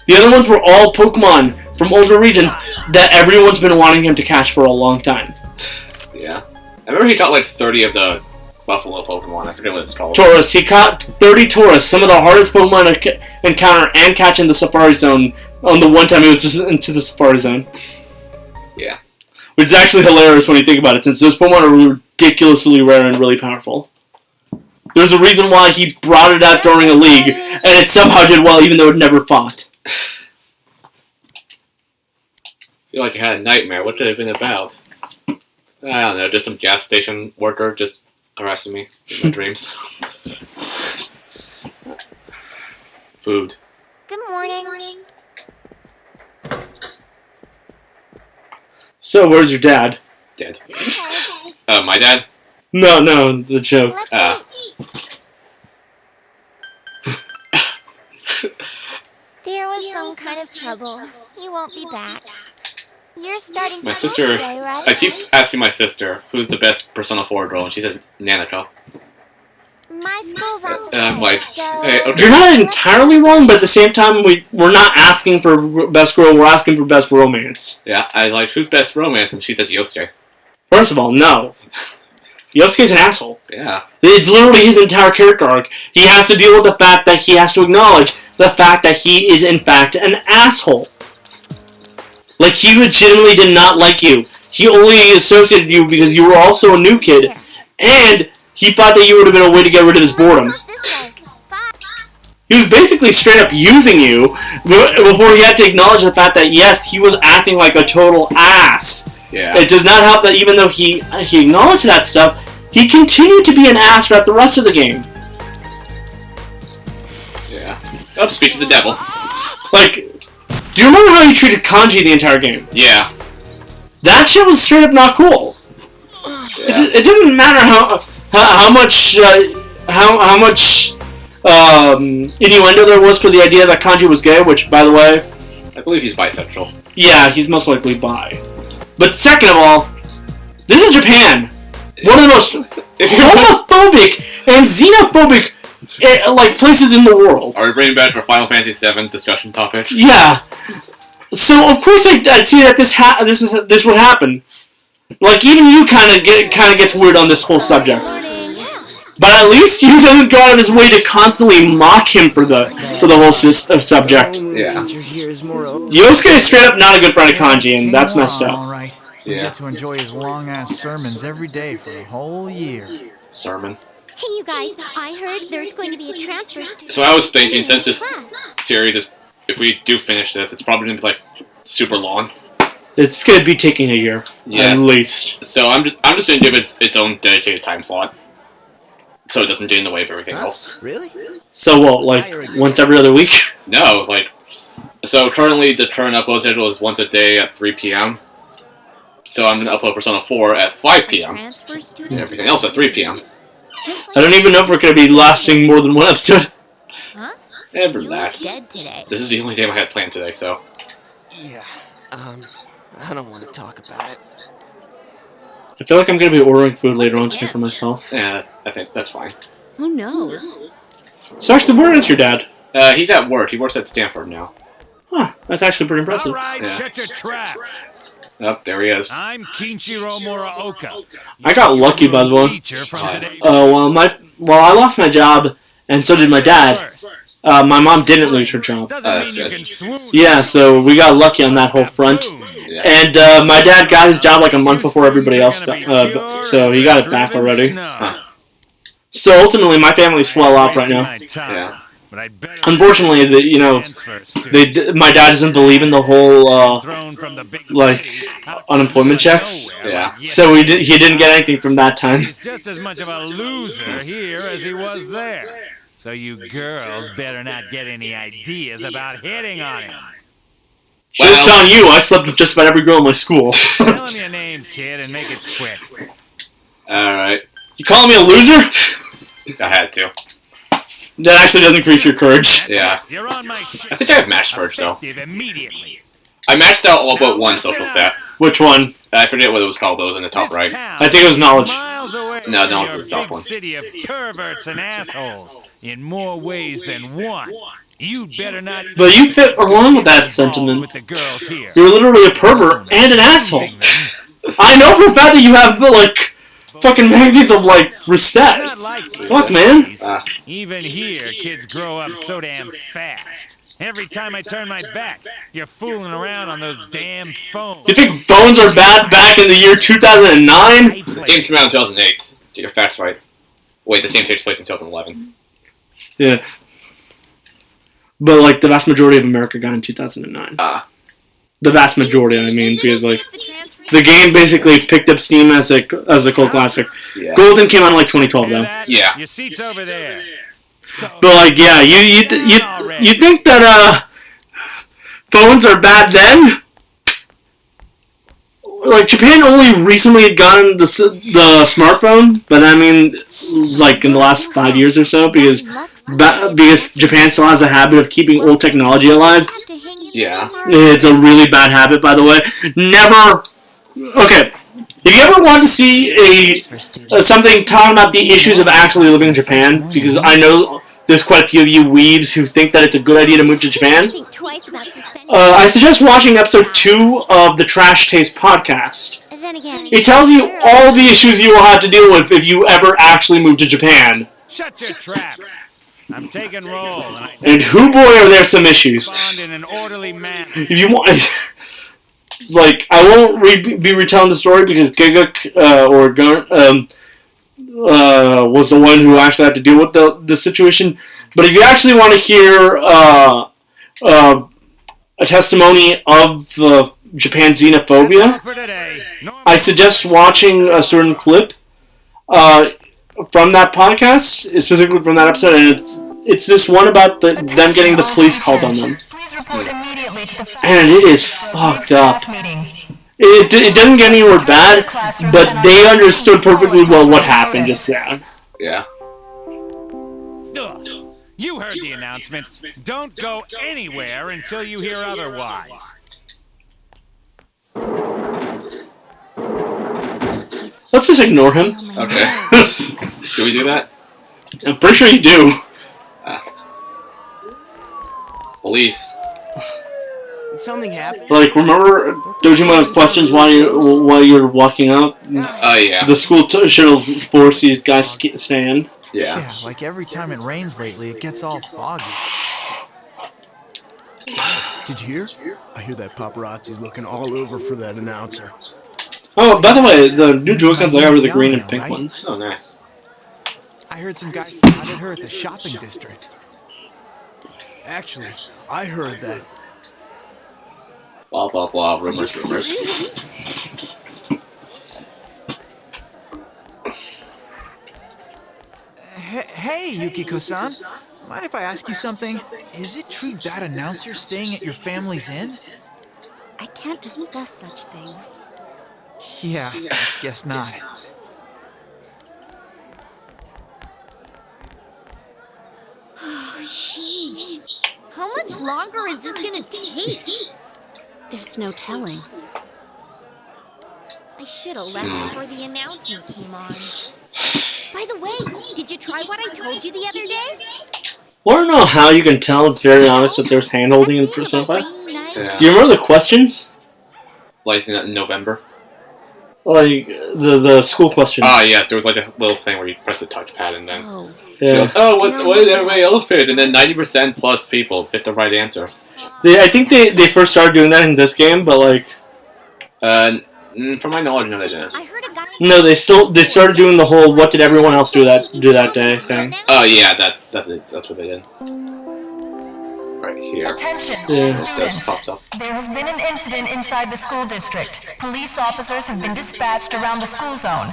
[SPEAKER 1] The other ones were all Pokemon from older regions that everyone's been wanting him to catch for a long time.
[SPEAKER 2] Yeah. I remember he got like 30 of the Buffalo Pokemon. I forget what it's called.
[SPEAKER 1] Tauros. He caught 30 Tauros, some of the hardest Pokemon to encounter and catch in the Safari Zone on the one time he was just into the Safari Zone.
[SPEAKER 2] Yeah.
[SPEAKER 1] Which is actually hilarious when you think about it, since those Pokemon are ridiculously rare and really powerful. There's a reason why he brought it out during a league, and it somehow did well even though it never fought.
[SPEAKER 2] I feel like I had a nightmare. What could it have been about? I don't know, just some gas station worker just harassing me in my dreams. Food.
[SPEAKER 9] Good morning.
[SPEAKER 1] So, where's your dad?
[SPEAKER 2] Dead. My dad?
[SPEAKER 1] No, the joke.
[SPEAKER 9] There was some kind of trouble. He won't be back. You're starting
[SPEAKER 2] My
[SPEAKER 9] school
[SPEAKER 2] sister,
[SPEAKER 9] today, right?
[SPEAKER 2] I keep asking my sister who's the best Persona 4 girl, and she says Nanako.
[SPEAKER 9] My school's off
[SPEAKER 2] And I'm like,
[SPEAKER 9] so...
[SPEAKER 2] hey, okay.
[SPEAKER 1] You're not entirely wrong, but at the same time, we're not asking for best girl, we're asking for best romance.
[SPEAKER 2] Yeah, I like, who's best romance? And she says Yosuke.
[SPEAKER 1] First of all, no. Yosuke's an asshole.
[SPEAKER 2] Yeah.
[SPEAKER 1] It's literally his entire character arc. He has to deal with the fact that he has to acknowledge the fact that he is, in fact, an asshole. Like, he legitimately did not like you. He only associated you because you were also a new kid, and he thought that you would have been a way to get rid of his boredom. He was basically straight up using you before he had to acknowledge the fact that, yes, he was acting like a total ass.
[SPEAKER 2] Yeah.
[SPEAKER 1] It does not help that even though he acknowledged that stuff, he continued to be an ass throughout the rest of the game.
[SPEAKER 2] Yeah. Oh, speak to the devil.
[SPEAKER 1] Like, do you remember how he treated Kanji the entire game?
[SPEAKER 2] Yeah.
[SPEAKER 1] That shit was straight up not cool.
[SPEAKER 2] Yeah.
[SPEAKER 1] It doesn't matter how much innuendo there was for the idea that Kanji was gay, which, by the way,
[SPEAKER 2] I believe he's bisexual.
[SPEAKER 1] yeah, he's most likely bi. But second of all, this is Japan. One of the most homophobic and xenophobic places in the world.
[SPEAKER 2] Are we bringing back our Final Fantasy VII discussion topic?
[SPEAKER 1] Yeah. So of course I'd see that this would happen. Like even you kind of gets weird on this whole subject. But at least he doesn't go out of his way to constantly mock him for the whole subject.
[SPEAKER 2] Yeah.
[SPEAKER 1] Yosuke is straight up not a good friend of Kanji, and that's messed up.
[SPEAKER 10] All right. We get to enjoy his long-ass sermons every day for a whole year.
[SPEAKER 2] Sermon.
[SPEAKER 9] Hey, you guys, I heard there's going to be a transfer student.
[SPEAKER 2] So I was thinking, since this series is, if we do finish this, it's probably gonna be like super long.
[SPEAKER 1] It's gonna be taking a year, at least.
[SPEAKER 2] So I'm just gonna give it its own dedicated time slot, so it doesn't get in the way of everything else.
[SPEAKER 10] Really?
[SPEAKER 1] So what, like once every other week?
[SPEAKER 2] No, like, so currently the current upload schedule is once a day at 3 p.m. So I'm gonna upload Persona 4 at 5 p.m. and everything else at 3 p.m.
[SPEAKER 1] I don't even know if we're gonna be lasting more than one episode.
[SPEAKER 9] Huh?
[SPEAKER 2] And relax.
[SPEAKER 9] Dead today.
[SPEAKER 2] This is the only game I had planned today, so.
[SPEAKER 11] Yeah, I don't want to talk about it.
[SPEAKER 1] I feel like I'm gonna be ordering food later on today for myself.
[SPEAKER 2] Yeah, I think that's fine.
[SPEAKER 4] Who knows?
[SPEAKER 1] So actually, where is your dad?
[SPEAKER 2] He's at work. He works at Stanford now.
[SPEAKER 1] Huh, that's actually pretty impressive.
[SPEAKER 5] Alright,
[SPEAKER 2] Yeah.
[SPEAKER 5] shut your traps.
[SPEAKER 2] Oh, there he is.
[SPEAKER 5] I'm Kinshiro Muraoka.
[SPEAKER 1] I got lucky, by the way.
[SPEAKER 5] Teacher from today.
[SPEAKER 1] Well, I lost my job, and so did my dad. My mom didn't lose her job.
[SPEAKER 5] Doesn't mean you can swoon.
[SPEAKER 1] Yeah, so we got lucky on that whole front.
[SPEAKER 2] Yeah.
[SPEAKER 1] And my dad got his job like a month before everybody else, so he got it back already. So ultimately, my family's well off right now.
[SPEAKER 2] Yeah.
[SPEAKER 1] Unfortunately, my dad doesn't believe in the whole unemployment checks.
[SPEAKER 2] Yeah.
[SPEAKER 1] So he didn't get anything from that time.
[SPEAKER 5] He's just as much of a loser here as he was there. So you girls better not get any ideas about hitting on him.
[SPEAKER 1] Joke's on you, I slept with just about every girl in my school.
[SPEAKER 5] Tell him your name, kid, and make it quick.
[SPEAKER 2] Alright.
[SPEAKER 1] You calling me a loser?
[SPEAKER 2] I had to.
[SPEAKER 1] That actually does increase your courage.
[SPEAKER 2] Yeah.
[SPEAKER 5] You're on my shit.
[SPEAKER 2] I think I have match purge though.
[SPEAKER 5] Immediately.
[SPEAKER 2] I maxed out all but one social stat.
[SPEAKER 1] Which one?
[SPEAKER 2] I forget what it was called, but it was in the top right.
[SPEAKER 1] I think it was knowledge.
[SPEAKER 2] No, knowledge was the top
[SPEAKER 5] big
[SPEAKER 2] one.
[SPEAKER 5] City of perverts and assholes in more ways than one. You'd better not.
[SPEAKER 1] But you fit along with that sentiment.
[SPEAKER 5] With the girls here.
[SPEAKER 1] You're literally a pervert and an asshole. I know for a fact that you have like fucking magazines of like Reset. Fuck, man.
[SPEAKER 5] Even here, kids grow up so damn fast. Every time I turn my back, you're fooling around on those damn phones.
[SPEAKER 1] You think phones are bad back in the year 2009?
[SPEAKER 2] This game came out in 2008. Get your facts right. Wait, this game takes place in 2011.
[SPEAKER 1] Yeah. But like the vast majority of America got in 2009. The vast majority, I mean, because like the game basically picked up steam as a cult classic.
[SPEAKER 2] Yeah.
[SPEAKER 1] Golden came out in like 2012 though.
[SPEAKER 2] Yeah.
[SPEAKER 5] Your seat's over there.
[SPEAKER 1] But like, yeah, you think that phones are bad then? Like Japan only recently had gotten the smartphone, but I mean, like in the last 5 years or so, because Japan still has a habit of keeping old technology alive.
[SPEAKER 2] Yeah.
[SPEAKER 1] It's a really bad habit, by the way. Never. Okay, If you ever want to see something talking about the issues of actually living in Japan, because I know there's quite a few of you weebs who think that it's a good idea to move to Japan, I suggest watching episode 2 of the Trash Taste podcast. It tells you all the issues you will have to deal with if you ever actually move to Japan.
[SPEAKER 5] Shut your traps. I'm taking roll.
[SPEAKER 1] And who boy are there some issues.
[SPEAKER 5] In an orderly manner.
[SPEAKER 1] If you want, like, I won't be retelling the story because Giguk was the one who actually had to deal with the situation. But if you actually want to hear a testimony of Japan's xenophobia, I suggest watching a certain clip from that podcast, specifically from that episode, and it's this one about them getting the police called on them. And it is fucked up. It doesn't get anywhere bad, but they understood perfectly well what happened just then.
[SPEAKER 2] Yeah.
[SPEAKER 5] You heard the announcement. Don't go anywhere until you hear otherwise.
[SPEAKER 1] Let's just ignore him.
[SPEAKER 2] Okay. Should we do that?
[SPEAKER 1] I'm pretty sure you do.
[SPEAKER 2] Police.
[SPEAKER 11] Did something happen?
[SPEAKER 1] Like, remember Dojima questions while you're walking out?
[SPEAKER 2] Oh, yeah.
[SPEAKER 1] The school should have forced these guys to stay in.
[SPEAKER 10] Yeah, like every time it rains lately, it gets all foggy.
[SPEAKER 11] Did you hear? I hear that paparazzi's looking all over for that announcer.
[SPEAKER 1] Oh, by the way, the new Joy-Cons are the green and pink ones.
[SPEAKER 2] Oh, nice.
[SPEAKER 10] I heard some guys spotted her at the shopping district.
[SPEAKER 11] Actually, I heard that.
[SPEAKER 2] Blah, blah, blah. Rumors.
[SPEAKER 10] Hey, Yukiko-san. Mind if I ask you something? Is it true that announcer's staying at your family's inn?
[SPEAKER 9] I can't discuss such things.
[SPEAKER 10] Yeah, guess not.
[SPEAKER 9] Sheesh. How much longer is this gonna take?
[SPEAKER 4] There's no telling.
[SPEAKER 9] I should have left before the announcement came on. By the way, did you try what I told you the other day?
[SPEAKER 1] I don't know how you can tell it's very obvious that there's hand-holding in Persona 5.
[SPEAKER 2] Yeah.
[SPEAKER 1] Do you remember the questions?
[SPEAKER 2] Like in November?
[SPEAKER 1] Like, the school questions.
[SPEAKER 2] Ah, yes, there was like a little thing where you press the touchpad and then...
[SPEAKER 1] Yeah.
[SPEAKER 2] Goes, what did everybody else pick? And then 90% plus people picked the right answer.
[SPEAKER 1] I think they first started doing that in this game, but like...
[SPEAKER 2] From my knowledge, no, they didn't.
[SPEAKER 1] No, they started doing the whole "what did everyone else do that day" thing.
[SPEAKER 2] Oh yeah, that's what they did. Right here.
[SPEAKER 12] Attention, students. There has been an incident inside the school district. Police officers have been dispatched around the school zone.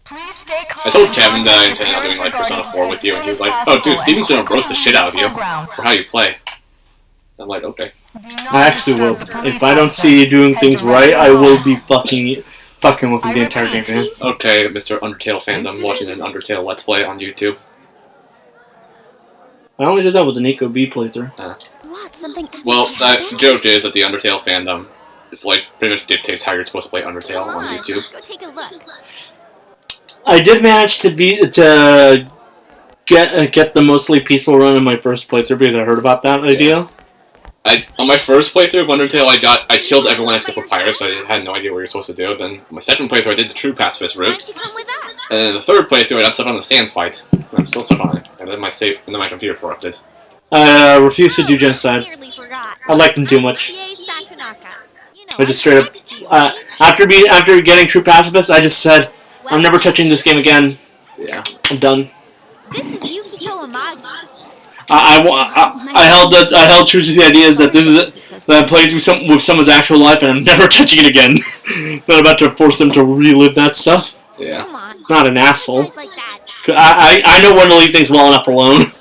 [SPEAKER 12] Please stay calm.
[SPEAKER 2] I told Kevin that I intended on doing like Persona 4 with you, and he was like, "Oh, dude, Steven's gonna roast the shit out of you for how you play." I'm like, okay.
[SPEAKER 1] I actually will. If I don't see you doing things right, I will be fucking with the entire game, man.
[SPEAKER 2] Okay, Mr. Undertale fandom watching an Undertale Let's Play on YouTube.
[SPEAKER 1] I only did that with the Nico B playthrough.
[SPEAKER 2] Well, that joke is that the Undertale fandom is like pretty much dictates how you're supposed to play Undertale on YouTube.
[SPEAKER 9] Let's go take a look.
[SPEAKER 1] I did manage to get the mostly peaceful run in my first playthrough because I heard about that idea.
[SPEAKER 2] On my first playthrough of Undertale, I killed everyone except for Pirates, so I had no idea what you're supposed to do. Then my second playthrough, I did the true pacifist route. And then the third playthrough, I got stuck on the Sands fight. I'm still stuck on it. And then my computer corrupted.
[SPEAKER 1] I refuse to do genocide. I liked him too much. I just straight up, after getting true pacifist, I just said, I'm never touching this game again.
[SPEAKER 2] Yeah.
[SPEAKER 1] I'm done.
[SPEAKER 9] This is Yukiko Amagi.
[SPEAKER 1] I held true to the ideas that that I played with someone's actual life, and I'm never touching it again. Not about to force them to relive that stuff.
[SPEAKER 2] Yeah.
[SPEAKER 1] Not an asshole. I know when to leave things well enough alone.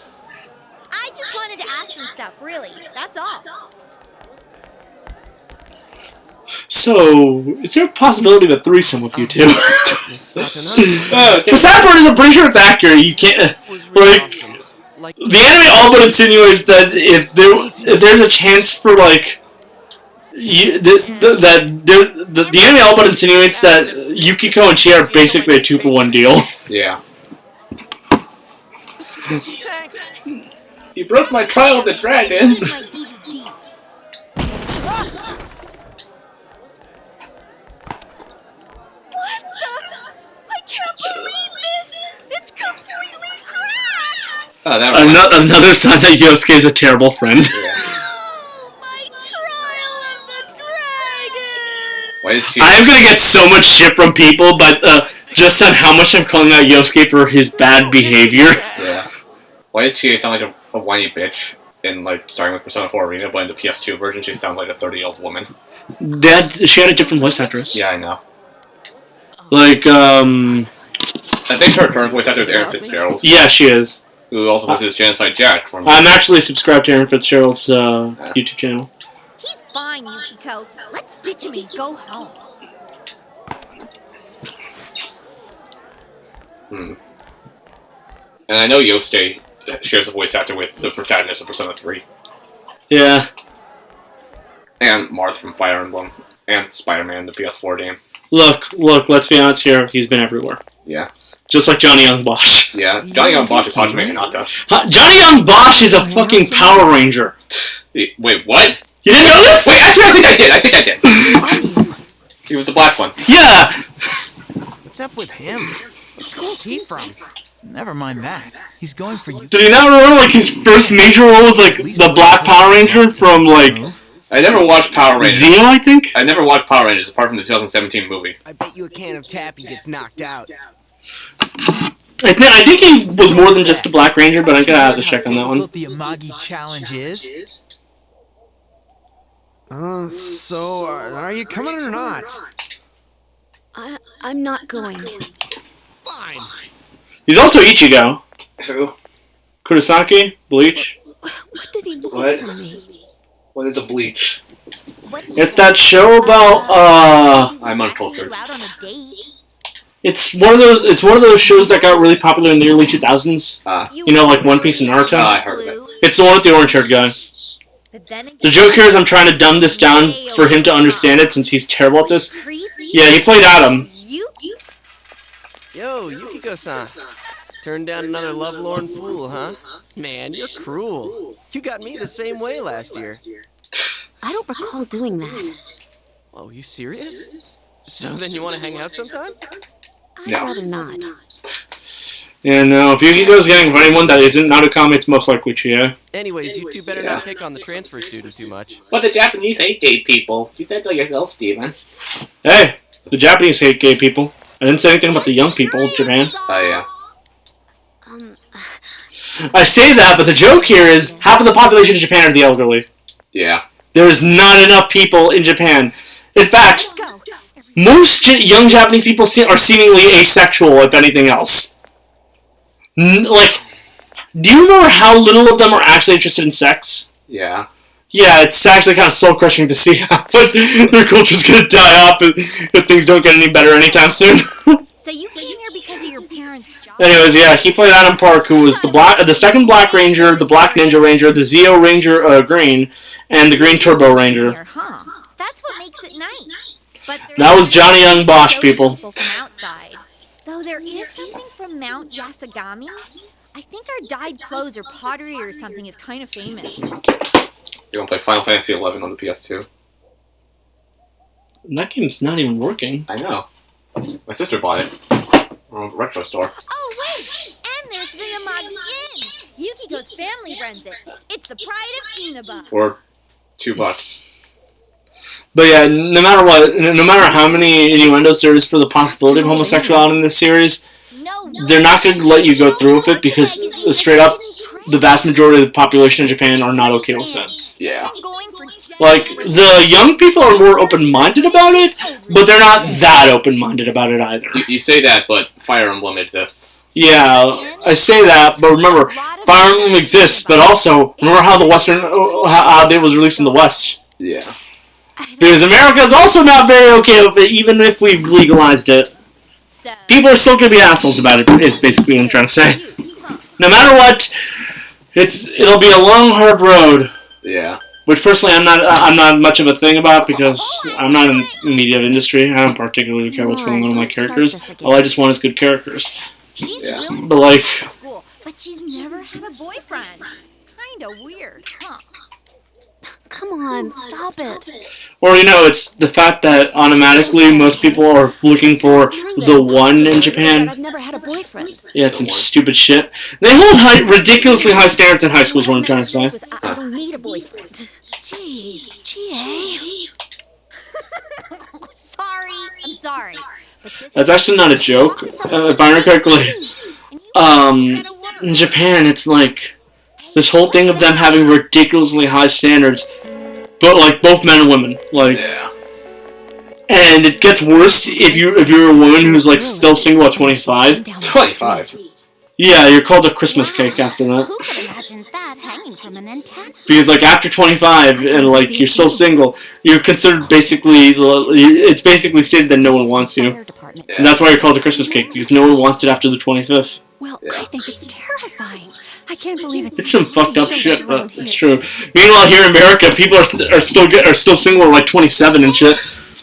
[SPEAKER 9] I just wanted to ask some stuff, really. That's all.
[SPEAKER 1] So, is there a possibility of a threesome with you two?
[SPEAKER 11] The
[SPEAKER 1] sad part is I'm pretty sure it's accurate. You can't the anime all but insinuates that if there's a chance for like the anime all but insinuates that Yukiko and Chie are basically a 2-for-1 deal.
[SPEAKER 2] Yeah.
[SPEAKER 10] Thanks.
[SPEAKER 2] You broke my Trial of the Dragon.
[SPEAKER 9] Here's my DVD. What the? I can't believe this! It's completely cracked!
[SPEAKER 2] Oh, that
[SPEAKER 1] Another sign that Yosuke is a terrible friend.
[SPEAKER 9] My Trial of the Dragon!
[SPEAKER 2] Why is Chie?
[SPEAKER 1] I am gonna get so much shit from people, but just on how much I'm calling out Yosuke for his bad behavior.
[SPEAKER 2] Yeah. Why does Chie sound like a whiny bitch in like starting with Persona 4 Arena, but in the PS2 version she sounds like a 30-year-old woman?
[SPEAKER 1] She had a different voice actress.
[SPEAKER 2] Yeah, I know.
[SPEAKER 1] Like
[SPEAKER 2] I think her current voice actor is Aaron Fitzgerald.
[SPEAKER 1] Yeah, she is.
[SPEAKER 2] Who also voices Genocide Jack from.
[SPEAKER 1] I'm actually subscribed to Aaron Fitzgerald's YouTube channel.
[SPEAKER 9] He's fine, Yukiko. Let's ditch him and go home.
[SPEAKER 2] And I know Yosuke shares a voice actor with the protagonist of Persona 3.
[SPEAKER 1] Yeah.
[SPEAKER 2] And Marth from Fire Emblem. And Spider-Man, the PS4 game.
[SPEAKER 1] Look, let's be honest here. He's been everywhere.
[SPEAKER 2] Yeah.
[SPEAKER 1] Just like Johnny Young Bosch.
[SPEAKER 2] Yeah, Johnny Young Bosch is Hajime Hinata.
[SPEAKER 1] Johnny Young Bosch is a fucking Power Ranger.
[SPEAKER 2] Wait, what?
[SPEAKER 1] You didn't know this?
[SPEAKER 2] Wait, actually, I think I did. He was the black one.
[SPEAKER 1] Yeah.
[SPEAKER 10] What's up with him? What school's he from? Never mind that. He's going for you.
[SPEAKER 1] Did you not remember, like, his first major role was, like, the Black Power Ranger from, like...
[SPEAKER 2] I never watched Power Rangers.
[SPEAKER 1] Zeo, I think?
[SPEAKER 2] I never watched Power Rangers, apart from the 2017 movie.
[SPEAKER 11] I bet you a can of taffy gets knocked out.
[SPEAKER 1] I think he was more than just a Black Ranger, but I'm gonna have to check on that one.
[SPEAKER 10] What the Amagi challenge is?
[SPEAKER 11] So, are you coming or not?
[SPEAKER 4] I'm not going.
[SPEAKER 11] Fine.
[SPEAKER 1] He's also Ichigo.
[SPEAKER 2] Who?
[SPEAKER 1] Kurosaki, Bleach.
[SPEAKER 4] What did he want
[SPEAKER 2] What?
[SPEAKER 4] from me?
[SPEAKER 2] What is a Bleach?
[SPEAKER 1] It's that show about
[SPEAKER 2] I'm uncultured.
[SPEAKER 9] Out on a date.
[SPEAKER 1] It's one of those shows that got really popular in the early 2000s. You know, like One Piece and Naruto.
[SPEAKER 2] I heard of it.
[SPEAKER 1] It's the one with the orange-haired guy. The joke here is I'm trying to dumb this down for him to understand it since he's terrible at this. Yeah, he played Adam.
[SPEAKER 13] Yo, Yukiko-san. Turned down another lovelorn fool, huh? Man, you're cruel. You got me the same way last year.
[SPEAKER 4] I don't recall doing that.
[SPEAKER 13] Oh, you serious? So then you want to hang out sometime?
[SPEAKER 4] I'd rather not.
[SPEAKER 1] Yeah, no, if Yukiko's getting with anyone that isn't Narukami, it's most likely Chie.
[SPEAKER 13] Anyways, you two better not pick on the transfer student too much.
[SPEAKER 2] But the Japanese hate gay people. You said so yourself, Steven.
[SPEAKER 1] Hey, the Japanese hate gay people. I didn't say anything about the young people of Japan.
[SPEAKER 2] Oh, yeah.
[SPEAKER 1] I say that, but the joke here is half of the population of Japan are the elderly.
[SPEAKER 2] Yeah.
[SPEAKER 1] There's not enough people in Japan. In fact, most young Japanese people are seemingly asexual, if anything else. Like, do you remember how little of them are actually interested in sex?
[SPEAKER 2] Yeah.
[SPEAKER 1] Yeah, it's actually kind of soul-crushing to see how their culture's gonna die off if things don't get any better anytime soon.
[SPEAKER 9] So you came here because of your parents' job?
[SPEAKER 1] Anyways, yeah, he played Adam Park, who was the second Black Ranger, the Black Ninja Ranger, the Zeo Ranger Green, and the Green Turbo Ranger.
[SPEAKER 9] Huh? That's what makes it nice. But
[SPEAKER 1] That was Johnny Young Bosch, people.
[SPEAKER 9] From outside. Though there is something from Mount Yasogami. I think our dyed clothes or pottery or something is kind of famous.
[SPEAKER 2] You want to play Final Fantasy XI on the PS2?
[SPEAKER 1] That game's not even working.
[SPEAKER 2] I know. My sister bought it from a retro store.
[SPEAKER 9] Oh, wait! And there's the Amagi Inn! Yukiko's family runs it. It's the pride of Inaba.
[SPEAKER 2] For $2.
[SPEAKER 1] But yeah, no matter what, no matter how many innuendos there is for the possibility of homosexuality in this series, they're not going to let you go through with it because, straight up, the vast majority of the population of Japan are not okay with it.
[SPEAKER 2] Yeah.
[SPEAKER 1] Like, the young people are more open-minded about it, but they're not that open-minded about it either.
[SPEAKER 2] You say that, but Fire Emblem exists.
[SPEAKER 1] Yeah, I say that, but remember, Fire Emblem exists, but also, remember how the Western, how it was released in the West?
[SPEAKER 2] Yeah.
[SPEAKER 1] Because America is also not very okay with it, even if we've legalized it. People are still going to be assholes about it, is basically what I'm trying to say. No matter what, it'll be a long, hard road.
[SPEAKER 2] Yeah.
[SPEAKER 1] which personally I'm not much of a thing about because I'm not in the media industry. I don't particularly care what's going on with my characters. All I just want is good characters.
[SPEAKER 9] She's really
[SPEAKER 1] But like,
[SPEAKER 9] in school, but she's never had a boyfriend. Kinda weird, huh?
[SPEAKER 4] Come on, stop it.
[SPEAKER 1] or it's the fact that automatically most people are looking for the one in Japan.
[SPEAKER 4] I've never had a boyfriend.
[SPEAKER 1] Yeah, it's some stupid shit. They hold ridiculously high standards in high school is what I'm trying to say.
[SPEAKER 4] I don't need a boyfriend. Jeez, GA.
[SPEAKER 9] I'm sorry. But this
[SPEAKER 1] That's actually not a joke. If I remember correctly, in Japan, it's like this whole thing of them having ridiculously high standards, but like both men and women, like.
[SPEAKER 2] Yeah.
[SPEAKER 1] And it gets worse if you're a woman who's like still single at 25.
[SPEAKER 2] 25.
[SPEAKER 1] Yeah, you're called a Christmas cake after that.
[SPEAKER 9] Who could imagine that hanging from an antenna?
[SPEAKER 1] Because like after 25 and like you're still single, you're considered basically, it's basically stated that no one wants you.
[SPEAKER 2] Yeah.
[SPEAKER 1] And that's why you're called a Christmas cake, because no one wants it after the 25th.
[SPEAKER 4] Well, I think it's terrifying. I can't believe it.
[SPEAKER 1] It's some fucked up shit, but it's true. Meanwhile, here in America, people are still single at like 27 and shit.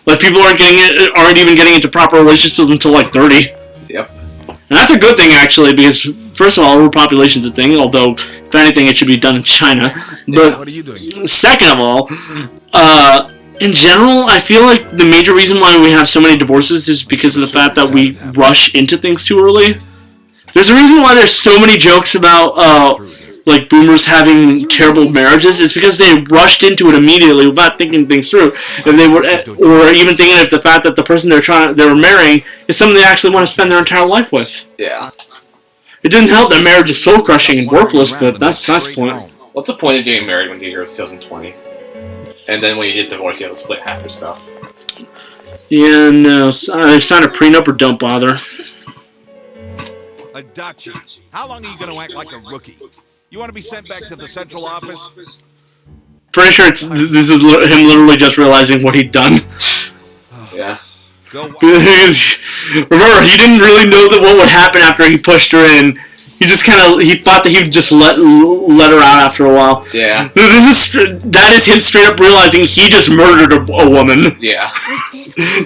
[SPEAKER 1] Like people aren't even getting into proper relationships until like 30.
[SPEAKER 2] Yep.
[SPEAKER 1] And that's a good thing actually, because first of all, overpopulation's a thing. Although, if anything, it should be done in China. But
[SPEAKER 6] what are you doing?
[SPEAKER 1] Second of all, in general, I feel like the major reason why we have so many divorces is because of the fact that we rush into things too early. There's a reason why there's so many jokes about like boomers having terrible marriages. It's because they rushed into it immediately without thinking things through. If they were, or even thinking of the fact that the person they were marrying is someone they actually want to spend their entire life with.
[SPEAKER 2] Yeah.
[SPEAKER 1] It didn't help that marriage is soul crushing and worthless, but that's the point.
[SPEAKER 2] What's the point of getting married when you're 2020? And then when you get divorced, you have to split half your stuff.
[SPEAKER 1] Yeah, no. I've signed a prenup or don't bother.
[SPEAKER 6] Adachi, how long are you going to act like a rookie? You want to be sent back to the central office?
[SPEAKER 1] Pretty sure this is him literally just realizing what he'd done.
[SPEAKER 2] Yeah.
[SPEAKER 1] Because, remember, he didn't really know what would happen after he pushed her in. He just he thought that he would just let her out after a while.
[SPEAKER 2] Yeah.
[SPEAKER 1] That is him straight up realizing he just murdered a woman.
[SPEAKER 2] Yeah.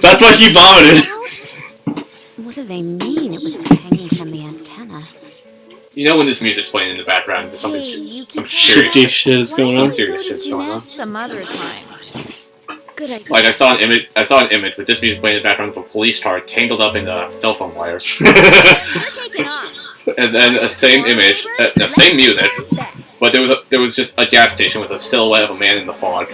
[SPEAKER 1] That's why he vomited.
[SPEAKER 4] What do they mean it was hanging from the antenna?
[SPEAKER 2] You know when this music's playing in the background, there's some
[SPEAKER 1] shifty shit is going on.
[SPEAKER 2] Some serious shit's going on.
[SPEAKER 9] Some other time.
[SPEAKER 4] Good idea.
[SPEAKER 2] Like I saw an image with this music playing in the background with a police car tangled up in the cell phone wires. And then the same image, the same music, but there was just a gas station with a silhouette of a man in the fog.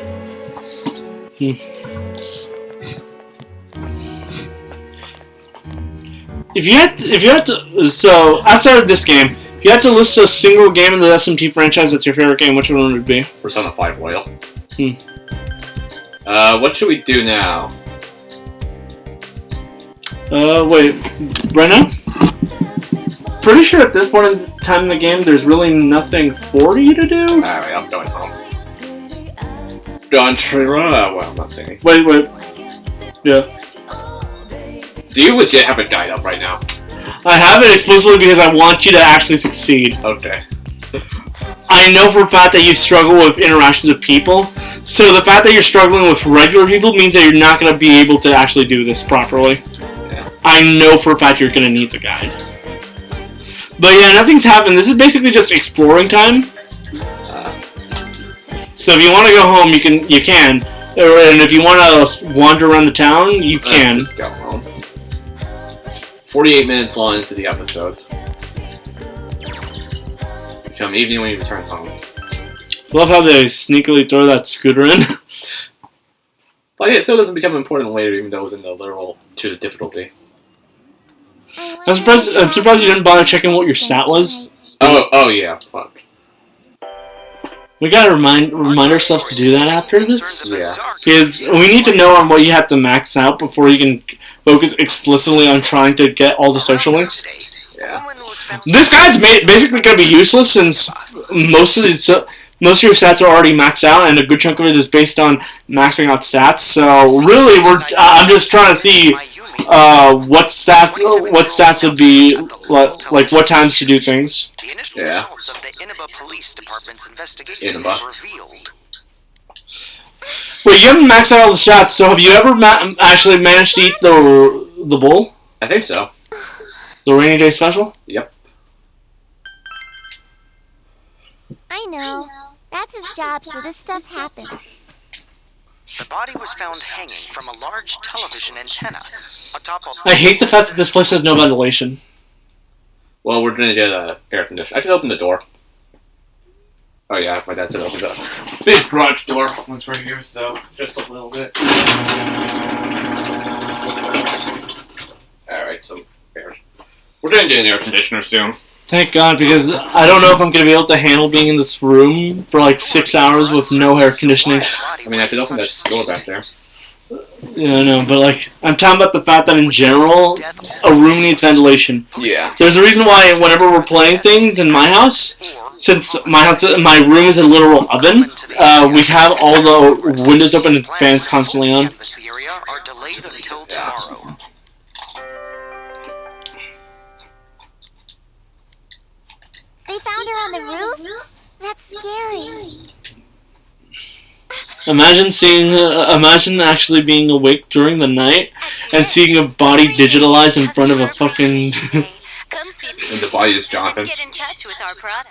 [SPEAKER 1] If you had to, so outside of this game, if you had to list a single game in the SMT franchise that's your favorite game, which one would it be?
[SPEAKER 2] Persona 5 Royal. What should we do now?
[SPEAKER 1] Wait, right now? Pretty sure at this point in time in the game, there's really nothing for you to do.
[SPEAKER 2] Alright, I'm going home. Well, I'm not saying.
[SPEAKER 1] Wait. Yeah.
[SPEAKER 2] Do you legit have a guide up right now?
[SPEAKER 1] I have it explicitly because I want you to actually succeed.
[SPEAKER 2] Okay.
[SPEAKER 1] I know for a fact that you struggle with interactions with people, so the fact that you're struggling with regular people means that you're not going to be able to actually do this properly.
[SPEAKER 2] Yeah.
[SPEAKER 1] I know for a fact you're going to need the guide. But yeah, nothing's happened. This is basically just exploring time. So if you want to go home, you can. And if you want to wander around the town, you can.
[SPEAKER 2] Let's just go home. 48 minutes long into the episode. Come evening when you return home.
[SPEAKER 1] Love how they sneakily throw that scooter in.
[SPEAKER 2] But yeah, it still doesn't become important later, even though it was in the literal 2 difficulty.
[SPEAKER 1] I'm surprised you didn't bother checking what your stat was.
[SPEAKER 2] Oh yeah, fuck.
[SPEAKER 1] We gotta remind ourselves to do that after this.
[SPEAKER 2] Yeah.
[SPEAKER 1] Because we need to know on what you have to max out before you can focus explicitly on trying to get all the social links.
[SPEAKER 2] Yeah.
[SPEAKER 1] This guide's basically gonna be useless since most of your stats are already maxed out, and a good chunk of it is based on maxing out stats. So really, I'm just trying to see what stats would be like what times to do things.
[SPEAKER 2] Yeah.
[SPEAKER 1] Wait, you haven't maxed out all the shots, so have you ever actually managed to eat the bowl?
[SPEAKER 2] I think so.
[SPEAKER 1] The rainy day special?
[SPEAKER 2] Yep.
[SPEAKER 14] I know. That's his job, so this stuff happens.
[SPEAKER 15] The body was found hanging from a large television antenna atop a...
[SPEAKER 1] I hate the fact that this place has no ventilation.
[SPEAKER 2] Well, we're gonna get an air conditioner. I can open the door. Oh yeah, my dad said open the big garage door once we're here, so just a little bit. Alright, so air. We're gonna get an air conditioner soon.
[SPEAKER 1] Thank God, because I don't know if I'm going to be able to handle being in this room for like 6 hours with no air conditioning.
[SPEAKER 2] I mean, I could open that door back there.
[SPEAKER 1] Yeah, I know, but like, I'm talking about the fact that in general, a room needs ventilation.
[SPEAKER 2] Yeah.
[SPEAKER 1] There's a reason why whenever we're playing things in my house, since my room is a literal oven, we have all the windows open and fans constantly on.
[SPEAKER 14] They found her on the roof? That's scary.
[SPEAKER 1] Imagine actually being awake during the night and seeing a body digitalized in front of a fucking...
[SPEAKER 2] And the body is Jonathan.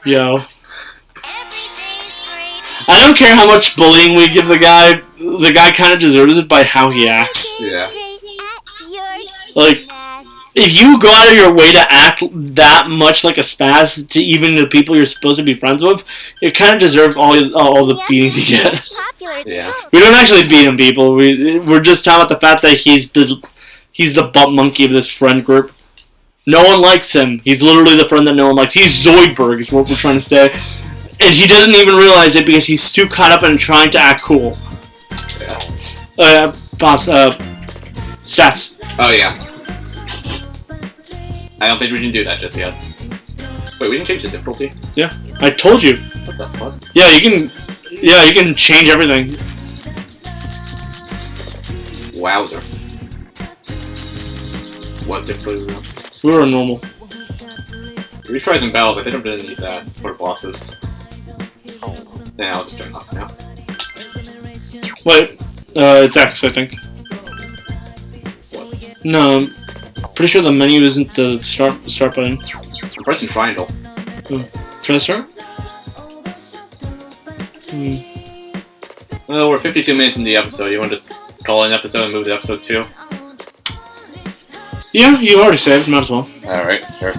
[SPEAKER 1] Yo. I don't care how much bullying we give the guy. The guy kind of deserves it by how he acts.
[SPEAKER 2] Yeah.
[SPEAKER 1] Like, if you go out of your way to act that much like a spaz to even the people you're supposed to be friends with, you kind of deserve all the beatings you get.
[SPEAKER 2] Yeah.
[SPEAKER 1] We don't actually beat him, people. We're just talking about the fact that he's the butt monkey of this friend group. No one likes him. He's literally the friend that no one likes. He's Zoidberg, is what we're trying to say. And he doesn't even realize it because he's too caught up in trying to act cool.
[SPEAKER 2] Yeah.
[SPEAKER 1] Boss, stats.
[SPEAKER 2] Oh, yeah. I don't think we can do that just yet. Wait, we can change the difficulty?
[SPEAKER 1] Yeah, I told you.
[SPEAKER 2] What the fuck?
[SPEAKER 1] Yeah, you can change everything.
[SPEAKER 2] Wowzer. What difficulty we on?
[SPEAKER 1] We were normal.
[SPEAKER 2] Retries and battles, I think I'm gonna need that for bosses. Yeah, I'll just turn it off now.
[SPEAKER 1] Wait, it's X, I think.
[SPEAKER 2] What?
[SPEAKER 1] No, I'm pretty sure the menu isn't the start button.
[SPEAKER 2] I'm pressing triangle.
[SPEAKER 1] Try to start?
[SPEAKER 2] Well, we're 52 minutes in the episode. You want to just call it an episode and move to episode 2?
[SPEAKER 1] Yeah, you already saved, might as well.
[SPEAKER 2] Alright, sure.